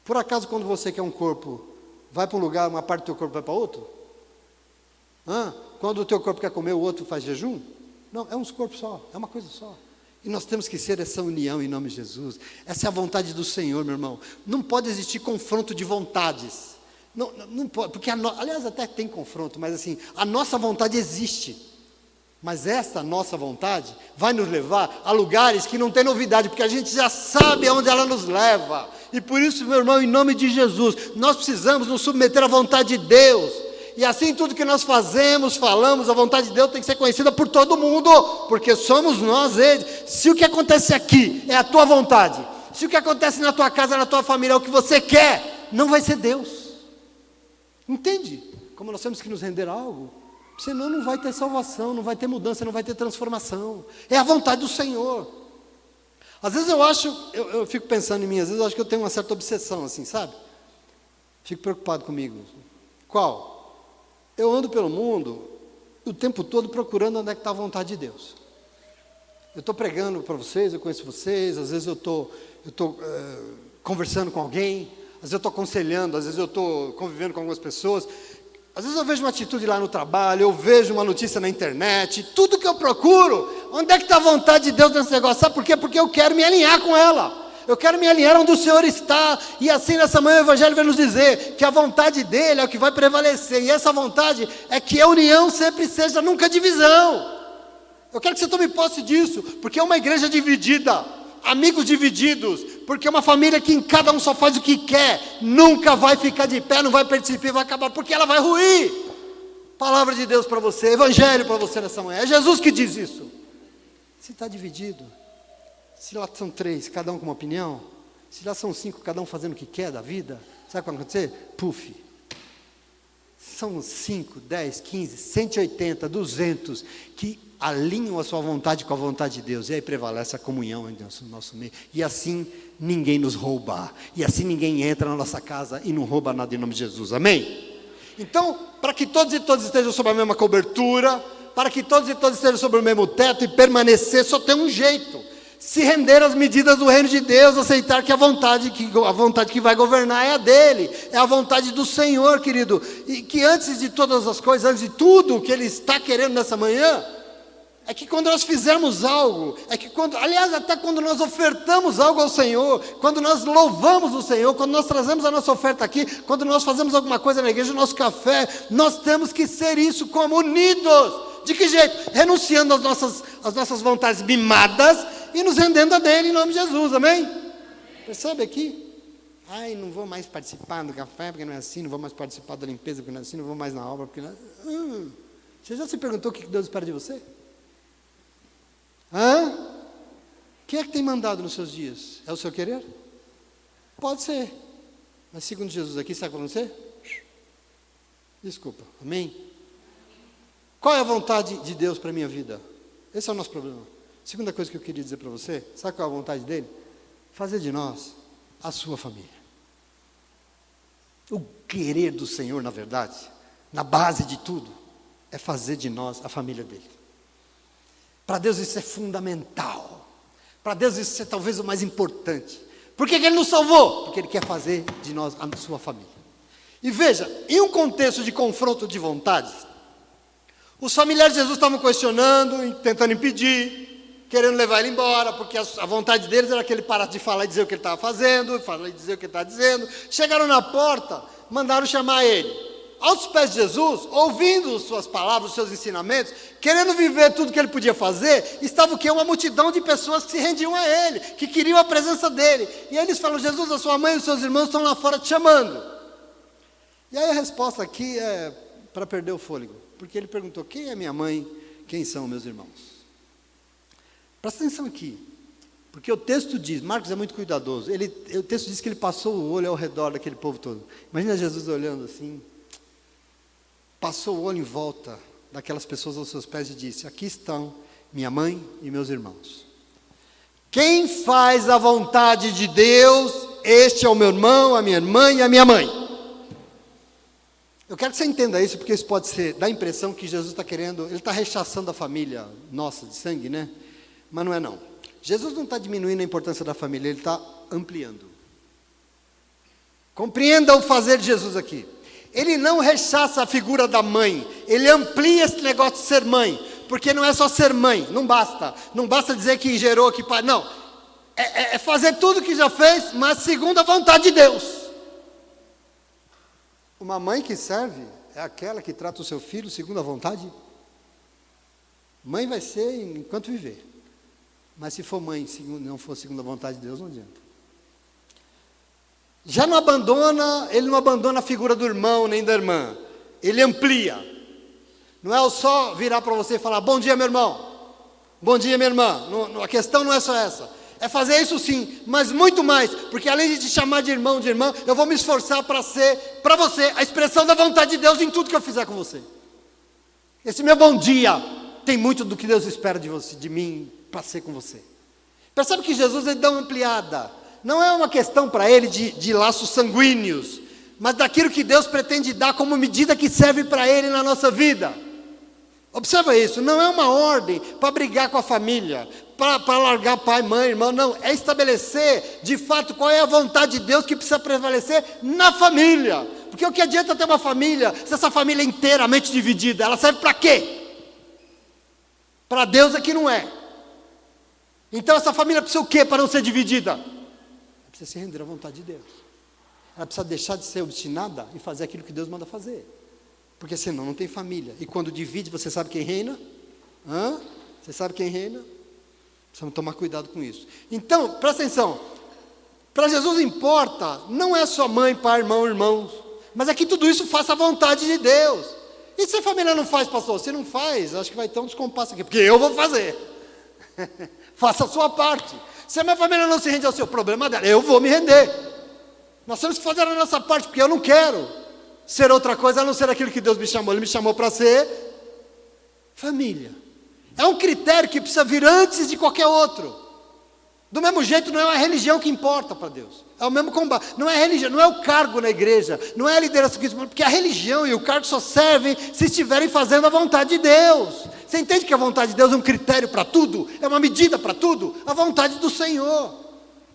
[SPEAKER 1] Por acaso quando você quer um corpo, vai para um lugar, uma parte do teu corpo vai para outro? Quando o teu corpo quer comer, o outro faz jejum? Não, é um corpo só, é uma coisa só. E nós temos que ser essa união em nome de Jesus. Essa é a vontade do Senhor, meu irmão. Não pode existir confronto de vontades. Não pode, porque aliás até tem confronto, mas assim, a nossa vontade existe. Mas essa nossa vontade vai nos levar a lugares que não tem novidade, porque a gente já sabe aonde ela nos leva. E por isso, meu irmão, em nome de Jesus, nós precisamos nos submeter à vontade de Deus. E assim tudo que nós fazemos, falamos, a vontade de Deus tem que ser conhecida por todo mundo, porque somos nós eles. Se o que acontece aqui é a tua vontade, se o que acontece na tua casa, na tua família é o que você quer, não vai ser Deus. Entende? Como nós temos que nos render a algo, senão não vai ter salvação, não vai ter mudança, não vai ter transformação. É a vontade do Senhor. Às vezes eu fico pensando em mim, às vezes eu acho que eu tenho uma certa obsessão assim, sabe? Fico preocupado comigo. Qual? Eu ando pelo mundo o tempo todo procurando onde é que está a vontade de Deus. Eu estou pregando para vocês, eu conheço vocês, às vezes eu estou conversando com alguém, às vezes eu estou aconselhando, às vezes eu estou convivendo com algumas pessoas, às vezes eu vejo uma atitude lá no trabalho, eu vejo uma notícia na internet, tudo que eu procuro, onde é que está a vontade de Deus nesse negócio? Sabe por quê? Porque eu quero me alinhar com ela. Eu quero me alinhar onde o Senhor está, e assim nessa manhã o Evangelho vai nos dizer que a vontade dele é o que vai prevalecer, e essa vontade é que a união sempre seja, nunca divisão. Eu quero que você tome posse disso, porque é uma igreja dividida, amigos divididos, porque é uma família que em cada um só faz o que quer, nunca vai ficar de pé, não vai participar, vai acabar, porque ela vai ruir. Palavra de Deus para você, Evangelho para você nessa manhã, é Jesus que diz isso. Se está dividido, se lá são 3, cada um com uma opinião, se lá são 5, cada um fazendo o que quer da vida, sabe o que vai acontecer? Puf. São 5, 10, 15, 180, 200 que alinham a sua vontade com a vontade de Deus, e aí prevalece a comunhão em nosso meio, e assim ninguém nos rouba, e assim ninguém entra na nossa casa e não rouba nada em nome de Jesus, amém? Então, para que todos e todas estejam sob a mesma cobertura, para que todos e todas estejam sob o mesmo teto e permanecer, só tem um jeito: se render às medidas do reino de Deus, aceitar que a vontade que vai governar é a dele, é a vontade do Senhor, querido, e que antes de todas as coisas, antes de tudo que Ele está querendo nessa manhã, é que quando nós fizermos algo, aliás, até quando nós ofertamos algo ao Senhor, quando nós louvamos o Senhor, quando nós trazemos a nossa oferta aqui, quando nós fazemos alguma coisa na igreja, o nosso café, nós temos que ser isso como unidos. De que jeito? Renunciando às nossas vontades mimadas e nos rendendo a dele em nome de Jesus, amém? Percebe aqui? Ai, não vou mais participar do café porque não é assim, não vou mais participar da limpeza porque não é assim, não vou mais na obra porque não é... Você já se perguntou o que Deus espera de você? Quem é que tem mandado nos seus dias? É o seu querer? Pode ser, mas segundo Jesus aqui, sabe o que vai acontecer? Desculpa, amém? Qual é a vontade de Deus para a minha vida? Esse é o nosso problema. Segunda coisa que eu queria dizer para você, sabe qual é a vontade dele? Fazer de nós a sua família. O querer do Senhor, na verdade, na base de tudo, é fazer de nós a família dele. Para Deus isso é fundamental. Para Deus isso é talvez o mais importante. Por que Ele nos salvou? Porque Ele quer fazer de nós a sua família. E veja, em um contexto de confronto de vontades, os familiares de Jesus estavam questionando, tentando impedir, querendo levar ele embora, porque a vontade deles era que ele parasse de falar e dizer o que ele estava fazendo, falar e dizer o que ele estava dizendo. Chegaram na porta, mandaram chamar ele. Aos pés de Jesus, ouvindo suas palavras, seus ensinamentos, querendo viver tudo que ele podia fazer, estava o quê? Uma multidão de pessoas que se rendiam a ele, que queriam a presença dele. E aí eles falam: Jesus, a sua mãe e os seus irmãos estão lá fora te chamando. E aí a resposta aqui é para perder o fôlego, porque ele perguntou: quem é minha mãe, quem são meus irmãos? Presta atenção aqui, porque o texto diz, Marcos é muito cuidadoso, o texto diz que ele passou o olho ao redor daquele povo todo. Imagina Jesus olhando assim, passou o olho em volta daquelas pessoas aos seus pés e disse: aqui estão minha mãe e meus irmãos. Quem faz a vontade de Deus, este é o meu irmão, a minha irmã e a minha mãe. Eu quero que você entenda isso, porque isso pode dar a impressão que Jesus está querendo, ele está rechaçando a família nossa, de sangue, né? Mas não é não. Jesus não está diminuindo a importância da família, ele está ampliando. Compreenda o fazer de Jesus aqui. Ele não rechaça a figura da mãe, ele amplia esse negócio de ser mãe, porque não é só ser mãe, não basta dizer que gerou, que pai, não, é fazer tudo que já fez, mas segundo a vontade de Deus. Uma mãe que serve é aquela que trata o seu filho segundo a vontade. Mãe vai ser enquanto viver, mas se for mãe, não for segundo a vontade de Deus, não adianta. Já não abandona, ele não abandona a figura do irmão nem da irmã. Ele amplia. Não é só virar para você e falar, bom dia meu irmão, bom dia minha irmã. A questão não é só essa. É fazer isso sim, mas muito mais. Porque além de te chamar de irmão, de irmã, eu vou me esforçar para ser, para você, a expressão da vontade de Deus em tudo que eu fizer com você. Esse meu bom dia tem muito do que Deus espera de você, de mim, para ser com você. Percebe que Jesus ele dá uma ampliada. Não é uma questão para ele de laços sanguíneos, mas daquilo que Deus pretende dar como medida que serve para ele na nossa vida. Observa isso, não é uma ordem para brigar com a família, para largar pai, mãe, irmão, não. É estabelecer de fato qual é a vontade de Deus que precisa prevalecer na família. Porque o que adianta ter uma família se essa família é inteiramente dividida? Ela serve para quê? Para Deus é que não é. Então essa família precisa o quê para não ser dividida? Ela precisa se render à vontade de Deus. Ela precisa deixar de ser obstinada e fazer aquilo que Deus manda fazer. Porque senão não tem família. E quando divide, você sabe quem reina? Você sabe quem reina? Precisamos tomar cuidado com isso. Então, presta atenção. Para Jesus importa, não é só mãe, pai, irmão, irmãos. Mas é que tudo isso faça a vontade de Deus. E se a família não faz, pastor? Se não faz, acho que vai ter um descompasso aqui. Porque eu vou fazer. Faça a sua parte. Se a minha família não se rende ao seu problema dela, eu vou me render. Nós temos que fazer a nossa parte, porque eu não quero ser outra coisa a não ser aquilo que Deus me chamou. Ele me chamou para ser família. É um critério que precisa vir antes de qualquer outro. Do mesmo jeito, não é a religião que importa para Deus. É o mesmo combate. Não é a religião, não é o cargo na igreja, não é a liderança, porque a religião e o cargo só servem se estiverem fazendo a vontade de Deus. Você entende que a vontade de Deus é um critério para tudo? É uma medida para tudo? A vontade do Senhor.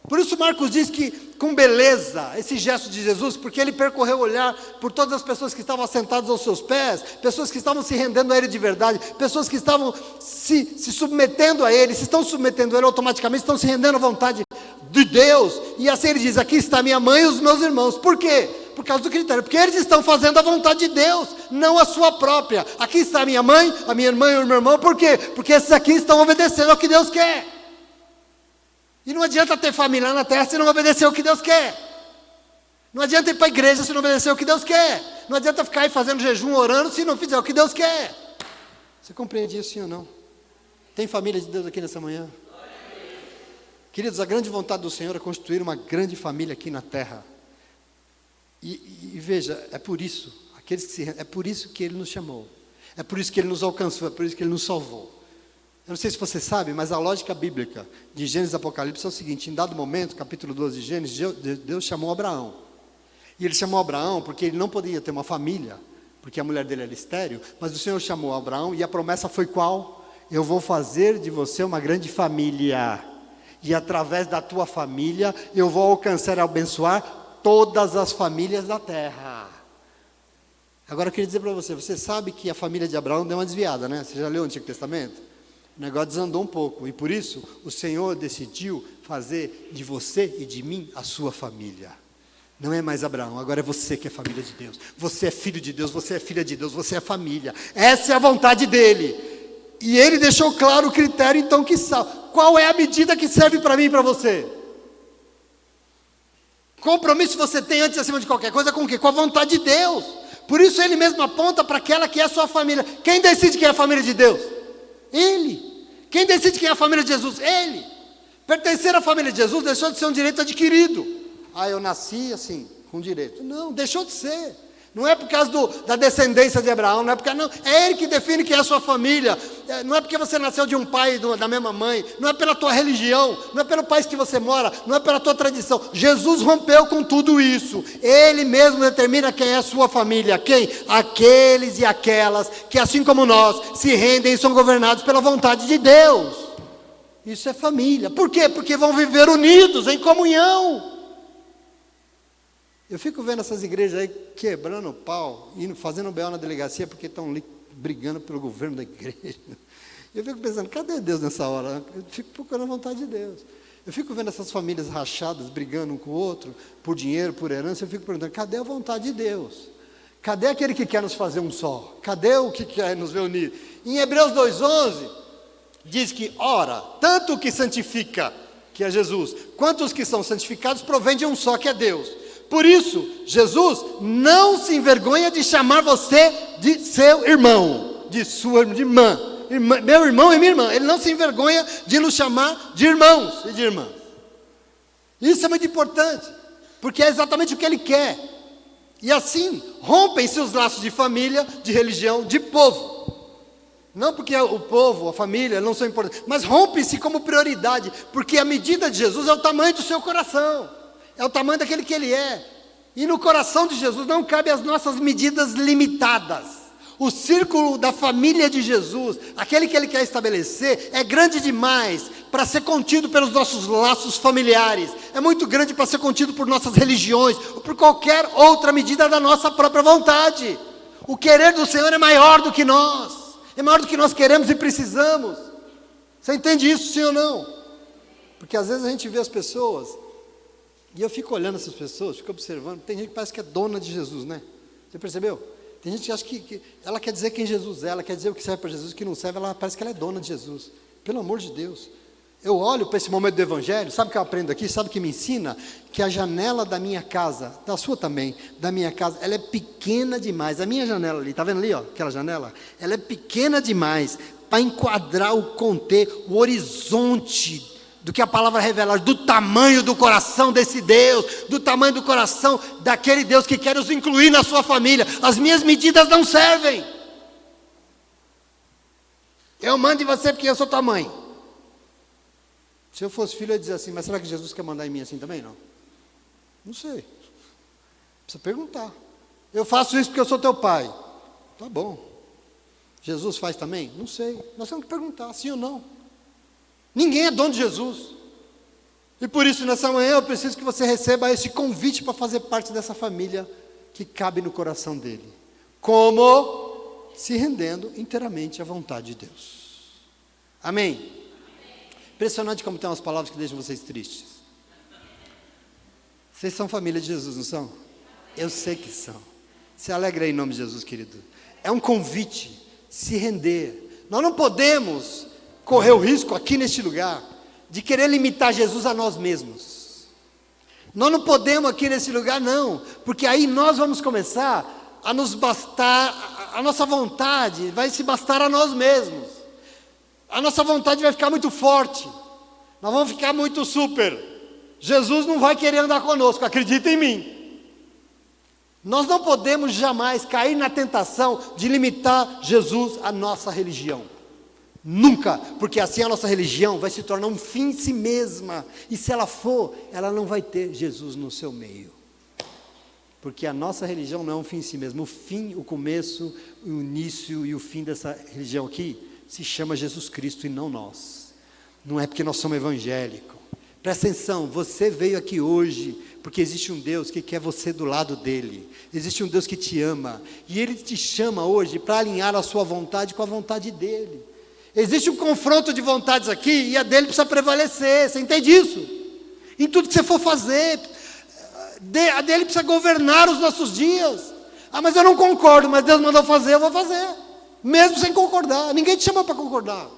[SPEAKER 1] Por isso Marcos diz que, com beleza, esse gesto de Jesus, porque ele percorreu o olhar por todas as pessoas que estavam sentadas aos seus pés, pessoas que estavam se rendendo a ele de verdade, pessoas que estavam se submetendo a ele, se estão submetendo a ele automaticamente, estão se rendendo à vontade de Deus, e assim ele diz, aqui está minha mãe e os meus irmãos. Por quê? Por causa do critério, porque eles estão fazendo a vontade de Deus, não a sua própria. Aqui está a minha mãe, a minha irmã e o meu irmão. Por quê? Porque esses aqui estão obedecendo ao que Deus quer. E não adianta ter família na terra se não obedecer o que Deus quer. Não adianta ir para a igreja se não obedecer o que Deus quer. Não adianta ficar aí fazendo jejum, orando, se não fizer o que Deus quer. Você compreende isso, sim ou não? Tem família de Deus aqui nessa manhã? Queridos, a grande vontade do Senhor é construir uma grande família aqui na terra. E veja, é por isso, é por isso que Ele nos chamou. É por isso que Ele nos alcançou, é por isso que Ele nos salvou. Eu não sei se você sabe, mas a lógica bíblica de Gênesis e Apocalipse é o seguinte: em dado momento, capítulo 12 de Gênesis, Deus chamou Abraão. E ele chamou Abraão porque ele não podia ter uma família, porque a mulher dele era estéril, mas o Senhor chamou Abraão e a promessa foi qual? Eu vou fazer de você uma grande família, e através da tua família eu vou alcançar e abençoar todas as famílias da terra. Agora eu queria dizer para você, você sabe que a família de Abraão deu uma desviada, né? Você já leu o Antigo Testamento? O negócio desandou um pouco, e por isso o Senhor decidiu fazer de você e de mim a sua família. Não é mais Abraão, agora é você que é família de Deus. Você é filho de Deus, você é filha de Deus, você é família. Essa é a vontade dele. E ele deixou claro o critério, então, que salva. Qual é a medida que serve para mim e para você? Compromisso você tem antes, acima de qualquer coisa, com o quê? Com a vontade de Deus. Por isso ele mesmo aponta para aquela que é a sua família. Quem decide quem é a família de Deus? Ele. Quem decide quem é a família de Jesus? Ele. Pertencer à família de Jesus deixou de ser um direito adquirido. Eu nasci assim, com direito. Não, deixou de ser. Não é por causa da descendência de Abraão, não é porque não. É ele que define quem é a sua família. Não é porque você nasceu de um pai e da mesma mãe. Não é pela tua religião. Não é pelo país que você mora. Não é pela tua tradição. Jesus rompeu com tudo isso. Ele mesmo determina quem é a sua família. Quem? Aqueles e aquelas que, assim como nós, se rendem e são governados pela vontade de Deus. Isso é família. Por quê? Porque vão viver unidos, em comunhão. Eu fico vendo essas igrejas aí quebrando o pau, fazendo B.O. na delegacia porque estão ali brigando pelo governo da igreja. Eu fico pensando, cadê Deus nessa hora? Eu fico procurando a vontade de Deus. Eu fico vendo essas famílias rachadas, brigando um com o outro, por dinheiro, por herança. Eu fico perguntando, cadê a vontade de Deus? Cadê aquele que quer nos fazer um só? Cadê o que quer nos reunir? Em Hebreus 2,11, diz que, ora, tanto o que santifica, que é Jesus, quanto os que são santificados, provém de um só, que é Deus. Por isso, Jesus não se envergonha de chamar você de seu irmão, de sua irmã. Meu irmão e minha irmã. Ele não se envergonha de nos chamar de irmãos e de irmãs. Isso é muito importante, porque é exatamente o que Ele quer. E assim, rompem-se os laços de família, de religião, de povo. Não porque o povo, a família não são importantes, mas rompe-se como prioridade, porque a medida de Jesus é o tamanho do seu coração, é o tamanho daquele que Ele é. E no coração de Jesus não cabem as nossas medidas limitadas. O círculo da família de Jesus, aquele que Ele quer estabelecer, é grande demais para ser contido pelos nossos laços familiares. É muito grande para ser contido por nossas religiões, ou por qualquer outra medida da nossa própria vontade. O querer do Senhor é maior do que nós. É maior do que nós queremos e precisamos. Você entende isso, sim ou não? Porque às vezes a gente vê as pessoas, e eu fico olhando essas pessoas, fico observando, tem gente que parece que é dona de Jesus, né? Você percebeu? Tem gente que acha que ela quer dizer quem Jesus é, ela quer dizer o que serve para Jesus, o que não serve, ela parece que ela é dona de Jesus. Pelo amor de Deus. Eu olho para esse momento do Evangelho, sabe o que eu aprendo aqui? Sabe o que me ensina? Que a janela da minha casa, da sua também, da minha casa, ela é pequena demais. A minha janela ali, está vendo ali, ó, aquela janela? Ela é pequena demais para enquadrar, conter o horizonte do que a palavra revela, do tamanho do coração desse Deus, do tamanho do coração daquele Deus que quer nos incluir na sua família. As minhas medidas não servem. Eu mando em você porque eu sou tua mãe. Se eu fosse filho, eu ia dizer assim, mas será que Jesus quer mandar em mim assim também? Não. Não sei. Precisa perguntar. Eu faço isso porque eu sou teu pai. Tá bom. Jesus faz também? Não sei. Nós temos que perguntar, sim ou não. Ninguém é dono de Jesus. E por isso, nessa manhã, eu preciso que você receba esse convite para fazer parte dessa família que cabe no coração dele. Como? Se rendendo inteiramente à vontade de Deus. Amém? Impressionante como tem umas palavras que deixam vocês tristes. Vocês são família de Jesus, não são? Eu sei que são. Se alegra aí em nome de Jesus, querido. É um convite, se render. Nós não podemos correr o risco aqui neste lugar de querer limitar Jesus a nós mesmos. Nós não podemos aqui nesse lugar não, porque aí nós vamos começar a nos bastar, a nossa vontade vai se bastar a nós mesmos. A nossa vontade vai ficar muito forte, nós vamos ficar muito super. Jesus não vai querer andar conosco, acredita em mim. Nós não podemos jamais cair na tentação de limitar Jesus à nossa religião. Nunca, porque assim a nossa religião vai se tornar um fim em si mesma. E se ela for, ela não vai ter Jesus no seu meio. Porque a nossa religião não é um fim em si mesma. O fim, o começo, o início e o fim dessa religião aqui se chama Jesus Cristo e não nós. Não é porque nós somos evangélicos. Presta atenção, você veio aqui hoje porque existe um Deus que quer você do lado dele. Existe um Deus que te ama. E Ele te chama hoje para alinhar a sua vontade com a vontade dele. Existe um confronto de vontades aqui e a dele precisa prevalecer. Você entende isso? Em tudo que você for fazer, a dele precisa governar os nossos dias. Ah, mas eu não concordo, mas Deus mandou fazer, eu vou fazer. Mesmo sem concordar. Ninguém te chamou para concordar.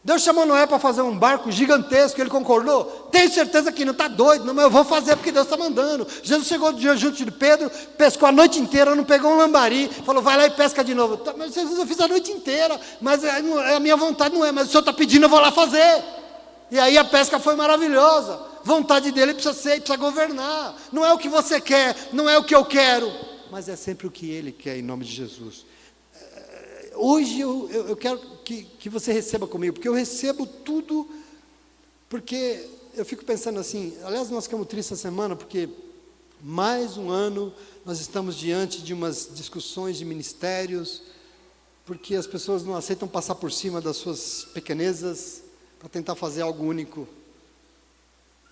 [SPEAKER 1] Deus chamou Noé para fazer um barco gigantesco, ele concordou? Tenho certeza que não, está doido, não, mas eu vou fazer porque Deus está mandando. Jesus chegou junto de Pedro, pescou a noite inteira, não pegou um lambari, falou, vai lá e pesca de novo. Mas Jesus, eu fiz a noite inteira, mas a minha vontade não é, mas o Senhor está pedindo, eu vou lá fazer. E aí a pesca foi maravilhosa. Vontade dele precisa ser, precisa governar. Não é o que você quer, não é o que eu quero, mas é sempre o que Ele quer, em nome de Jesus. Hoje eu quero que você receba comigo, porque eu recebo tudo, porque eu fico pensando assim, aliás nós ficamos tristes essa semana, porque mais um ano nós estamos diante de umas discussões de ministérios, porque as pessoas não aceitam passar por cima das suas pequenezas, para tentar fazer algo único,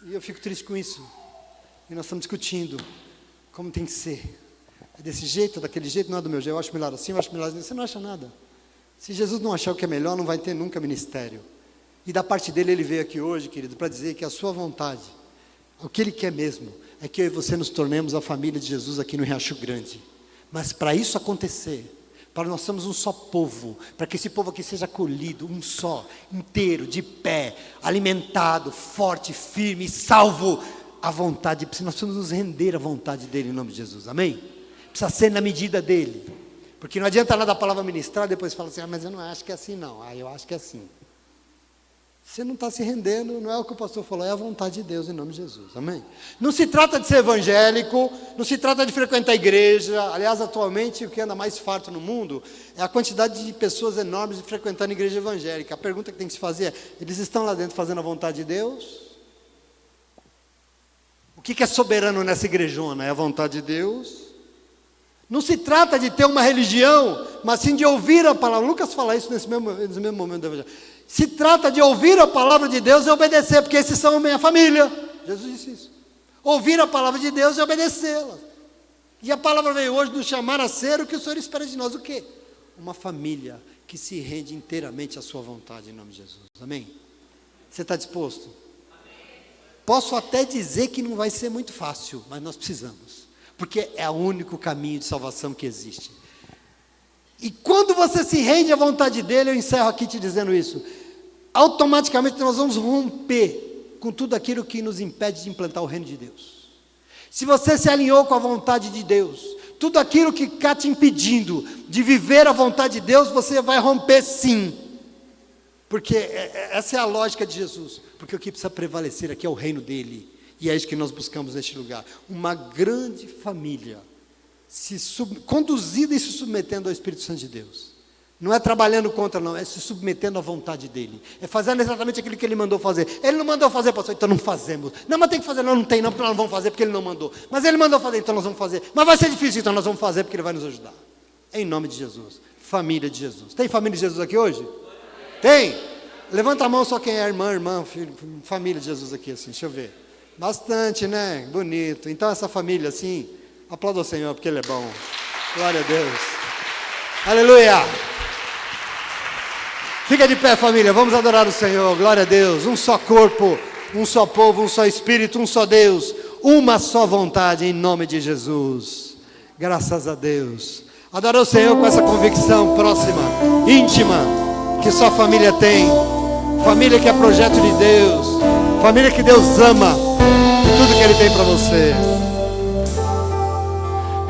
[SPEAKER 1] e eu fico triste com isso, e nós estamos discutindo como tem que ser. É desse jeito, daquele jeito, não é do meu jeito, eu acho melhor assim, eu acho melhor assim, você não acha nada. Se Jesus não achar o que é melhor, não vai ter nunca ministério. E da parte dele, ele veio aqui hoje, querido, para dizer que a sua vontade, o que ele quer mesmo, é que eu e você nos tornemos a família de Jesus aqui no Riacho Grande. Mas para isso acontecer, para nós sermos um só povo, para que esse povo aqui seja acolhido, um só, inteiro, de pé, alimentado, forte, firme, salvo, a vontade, nós precisamos nos render à vontade dele em nome de Jesus, amém? Precisa ser na medida dele, porque não adianta nada a palavra ministrar, depois fala assim, mas eu não acho que é assim não, eu acho que é assim. Você não está se rendendo, não é o que o pastor falou, é a vontade de Deus em nome de Jesus, amém? Não se trata de ser evangélico, não se trata de frequentar a igreja. Aliás, atualmente o que anda mais farto no mundo é a quantidade de pessoas enormes frequentando a igreja evangélica. A pergunta que tem que se fazer é, eles estão lá dentro fazendo a vontade de Deus? O que é soberano nessa igrejona? É a vontade de Deus? Não se trata de ter uma religião, mas sim de ouvir a palavra. Lucas fala isso nesse mesmo momento do evangelho. Se trata de ouvir a palavra de Deus e obedecer, porque esses são a minha família. Jesus disse isso. Ouvir a palavra de Deus e obedecê-la. E a palavra veio hoje nos chamar a ser o que o Senhor espera de nós. O quê? Uma família que se rende inteiramente à sua vontade, em nome de Jesus. Amém? Você está disposto? Posso até dizer que não vai ser muito fácil, mas nós precisamos. Porque é o único caminho de salvação que existe. E quando você se rende à vontade dele, eu encerro aqui te dizendo isso, automaticamente nós vamos romper com tudo aquilo que nos impede de implantar o reino de Deus. Se você se alinhou com a vontade de Deus, tudo aquilo que está te impedindo de viver a vontade de Deus, você vai romper sim. Porque essa é a lógica de Jesus. Porque o que precisa prevalecer aqui é o reino dele. E é isso que nós buscamos neste lugar. Uma grande família conduzida e se submetendo ao Espírito Santo de Deus. Não é trabalhando contra, não, é se submetendo à vontade dele. É fazendo exatamente aquilo que ele mandou fazer. Ele não mandou fazer, pastor, então não fazemos. Não, mas tem que fazer, não tem não, porque nós não vamos fazer, porque ele não mandou. Mas ele mandou fazer, então nós vamos fazer. Mas vai ser difícil, então nós vamos fazer, porque ele vai nos ajudar. Em nome de Jesus. Família de Jesus. Tem família de Jesus aqui hoje? Tem? Levanta a mão só quem é irmã, filho, família de Jesus aqui, assim, deixa eu ver. Bastante, né? Bonito. Então essa família, assim, aplauda o Senhor, porque Ele é bom. Glória a Deus. Aleluia. Fica de pé, família, vamos adorar o Senhor. Glória a Deus. Um só corpo, um só povo, um só Espírito, um só Deus. Uma só vontade, em nome de Jesus. Graças a Deus. Adora o Senhor com essa convicção próxima, íntima, que só família tem. Família que é projeto de Deus. Família que Deus ama. E tudo que Ele tem para você.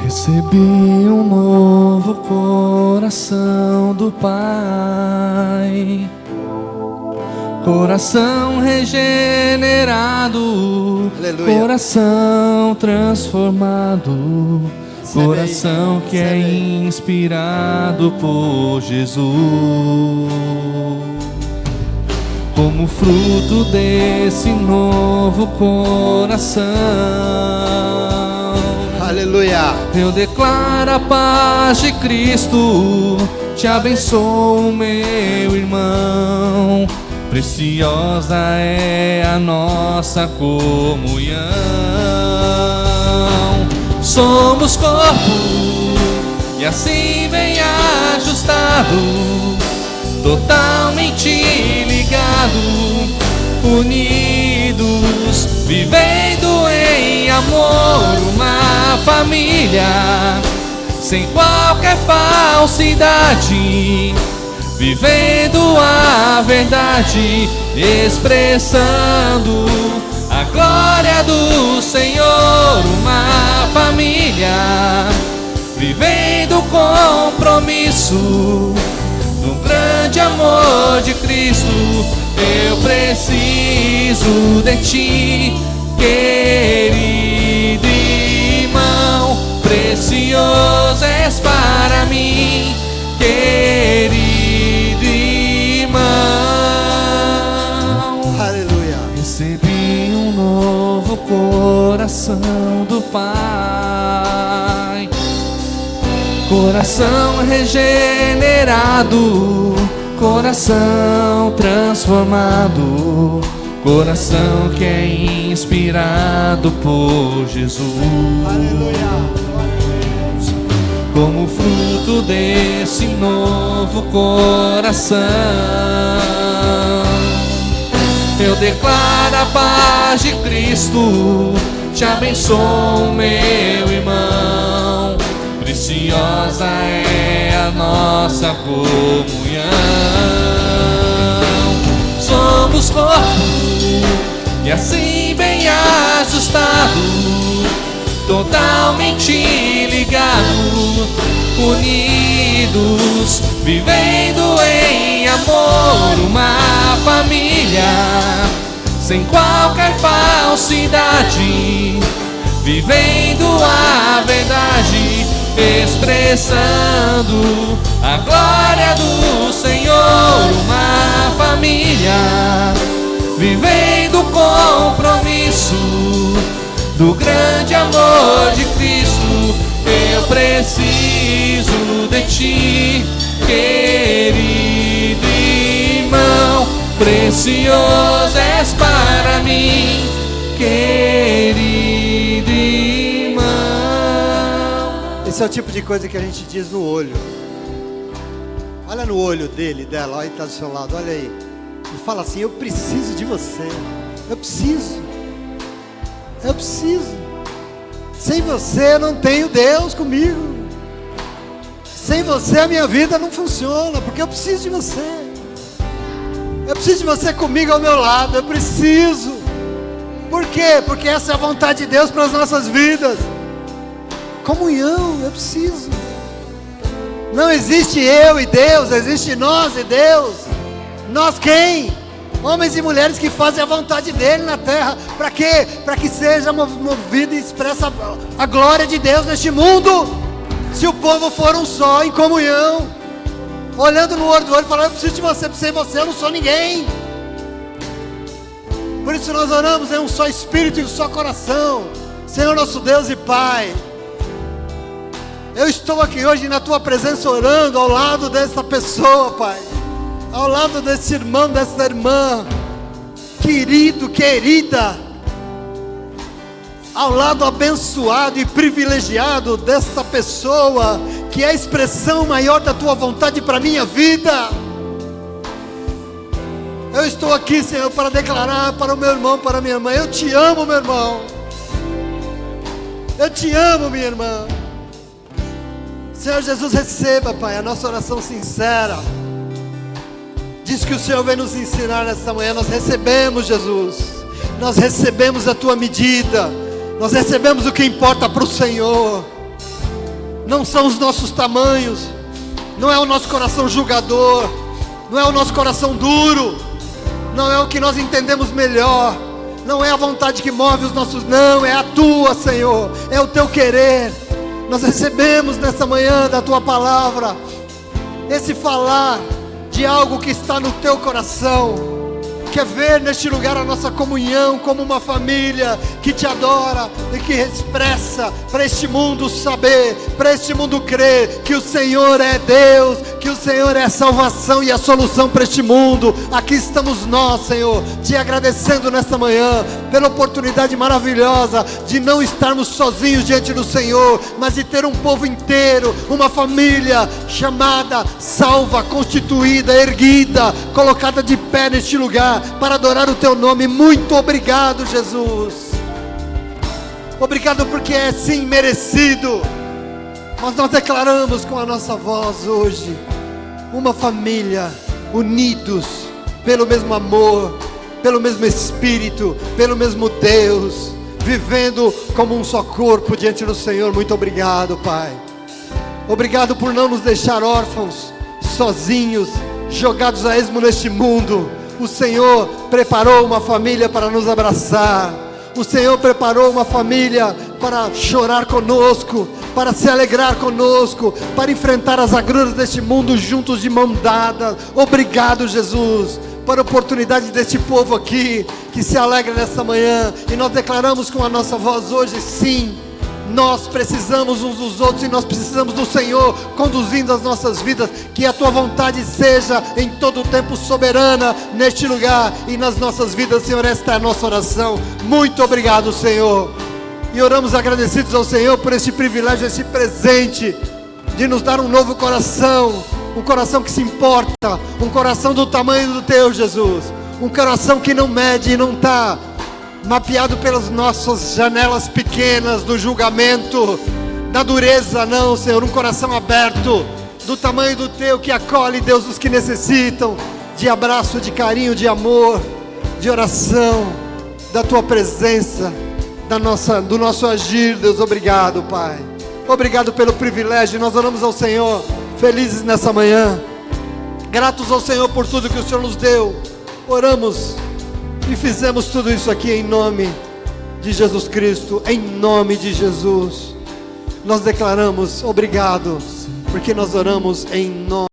[SPEAKER 2] Recebi um novo coração do Pai, coração regenerado,
[SPEAKER 1] Aleluia.
[SPEAKER 2] coração transformado, coração que é inspirado por Jesus. Como fruto desse novo coração,
[SPEAKER 1] aleluia,
[SPEAKER 2] eu declaro a paz de Cristo, te abençoo, meu irmão. Preciosa é a nossa comunhão. Somos corpo e assim bem ajustado, totalmente ligado, unidos, vivendo em amor, uma família, sem qualquer falsidade, vivendo a verdade, expressando a glória do Senhor, uma família, vivendo o compromisso do grande amor de Cristo. Eu preciso de ti, querido irmão, precioso és para mim, querido irmão.
[SPEAKER 1] aleluia.
[SPEAKER 2] Recebi um novo coração do Pai, coração regenerado, coração transformado, coração que é inspirado por Jesus.
[SPEAKER 1] Aleluia.
[SPEAKER 2] Como fruto desse novo coração, eu declaro a paz de Cristo, te abençoo, meu irmão. Preciosa é a nossa comunhão. Somos corpo e assim bem ajustado, ajustado, totalmente ligados, unidos, vivendo em amor, uma família, sem qualquer falsidade, vivendo a verdade, expressando a glória do Senhor, uma família, vivendo o compromisso do grande amor de Cristo. Eu preciso de ti, querido irmão, precioso és para mim, querido irmão.
[SPEAKER 1] Esse é o tipo de coisa que a gente diz no olho. Olha no olho dele, dela, olha, ele está do seu lado, olha aí. E fala assim: eu preciso de você. Eu preciso. Sem você eu não tenho Deus comigo. Sem você a minha vida não funciona, porque eu preciso de você. Eu preciso de você comigo ao meu lado. Eu preciso. Por quê? Porque essa é a vontade de Deus para as nossas vidas. Comunhão, eu preciso. Não existe eu e Deus, existe nós e Deus. Nós quem? Homens e mulheres que fazem a vontade dele na terra. Para quê? Para que seja movido e expressa a glória de Deus neste mundo. Se o povo for um só, em comunhão, olhando no olho do outro, falando: eu preciso de você, sem você eu não sou ninguém. Por isso nós oramos em um só espírito e um só coração. Senhor nosso Deus e Pai, eu estou aqui hoje na tua presença orando ao lado dessa pessoa, Pai, ao lado desse irmão, dessa irmã, querido, querida, ao lado abençoado e privilegiado desta pessoa, que é a expressão maior da tua vontade para a minha vida. Eu estou aqui, Senhor, para declarar para o meu irmão, para a minha irmã: eu te amo, meu irmão. Eu te amo, minha irmã. Senhor Jesus, receba, Pai, a nossa oração sincera. Diz que o Senhor vem nos ensinar nesta manhã. Nós recebemos, Jesus. Nós recebemos a tua medida. Nós recebemos o que importa para o Senhor. Não são os nossos tamanhos. Não é o nosso coração julgador. Não é o nosso coração duro. Não é o que nós entendemos melhor. Não é a vontade que move os nossos. Não, é a tua, Senhor. É o teu querer. Nós recebemos nessa manhã da tua palavra esse falar de algo que está no teu coração. Quer ver neste lugar a nossa comunhão como uma família que te adora e que expressa para este mundo saber, para este mundo crer que o Senhor é Deus, que o Senhor é a salvação e a solução para este mundo. Aqui estamos nós, Senhor, te agradecendo nesta manhã pela oportunidade maravilhosa de não estarmos sozinhos diante do Senhor, mas de ter um povo inteiro, uma família chamada, salva, constituída, erguida, colocada de pé neste lugar para adorar o teu nome. Muito obrigado, Jesus. Obrigado porque é sim merecido. Mas nós declaramos com a nossa voz hoje uma família, unidos pelo mesmo amor, pelo mesmo Espírito, pelo mesmo Deus, vivendo como um só corpo diante do Senhor. Muito obrigado, Pai. Obrigado por não nos deixar órfãos, sozinhos, jogados a esmo neste mundo. O Senhor preparou uma família para nos abraçar. O Senhor preparou uma família para chorar conosco, para se alegrar conosco, para enfrentar as agruras deste mundo juntos de mão dada. Obrigado, Jesus, para a oportunidade deste povo aqui, que se alegra nessa manhã. E nós declaramos com a nossa voz hoje: sim, nós precisamos uns dos outros e nós precisamos do Senhor conduzindo as nossas vidas. Que a tua vontade seja em todo o tempo soberana neste lugar e nas nossas vidas, Senhor. Esta é a nossa oração. Muito obrigado, Senhor. E oramos agradecidos ao Senhor por este privilégio, esse presente de nos dar um novo coração, um coração que se importa, um coração do tamanho do teu, Jesus, um coração que não mede e não está mapeado pelas nossas janelas pequenas do julgamento, da dureza, não, Senhor. Um coração aberto, do tamanho do teu, que acolhe, Deus, os que necessitam de abraço, de carinho, de amor, de oração, da tua presença. do nosso agir, Deus. Obrigado, Pai. Obrigado pelo privilégio. Nós oramos ao Senhor, felizes nessa manhã, gratos ao Senhor por tudo que o Senhor nos deu. Oramos e fizemos tudo isso aqui em nome de Jesus Cristo, em nome de Jesus. Nós declaramos obrigado, porque nós oramos em nome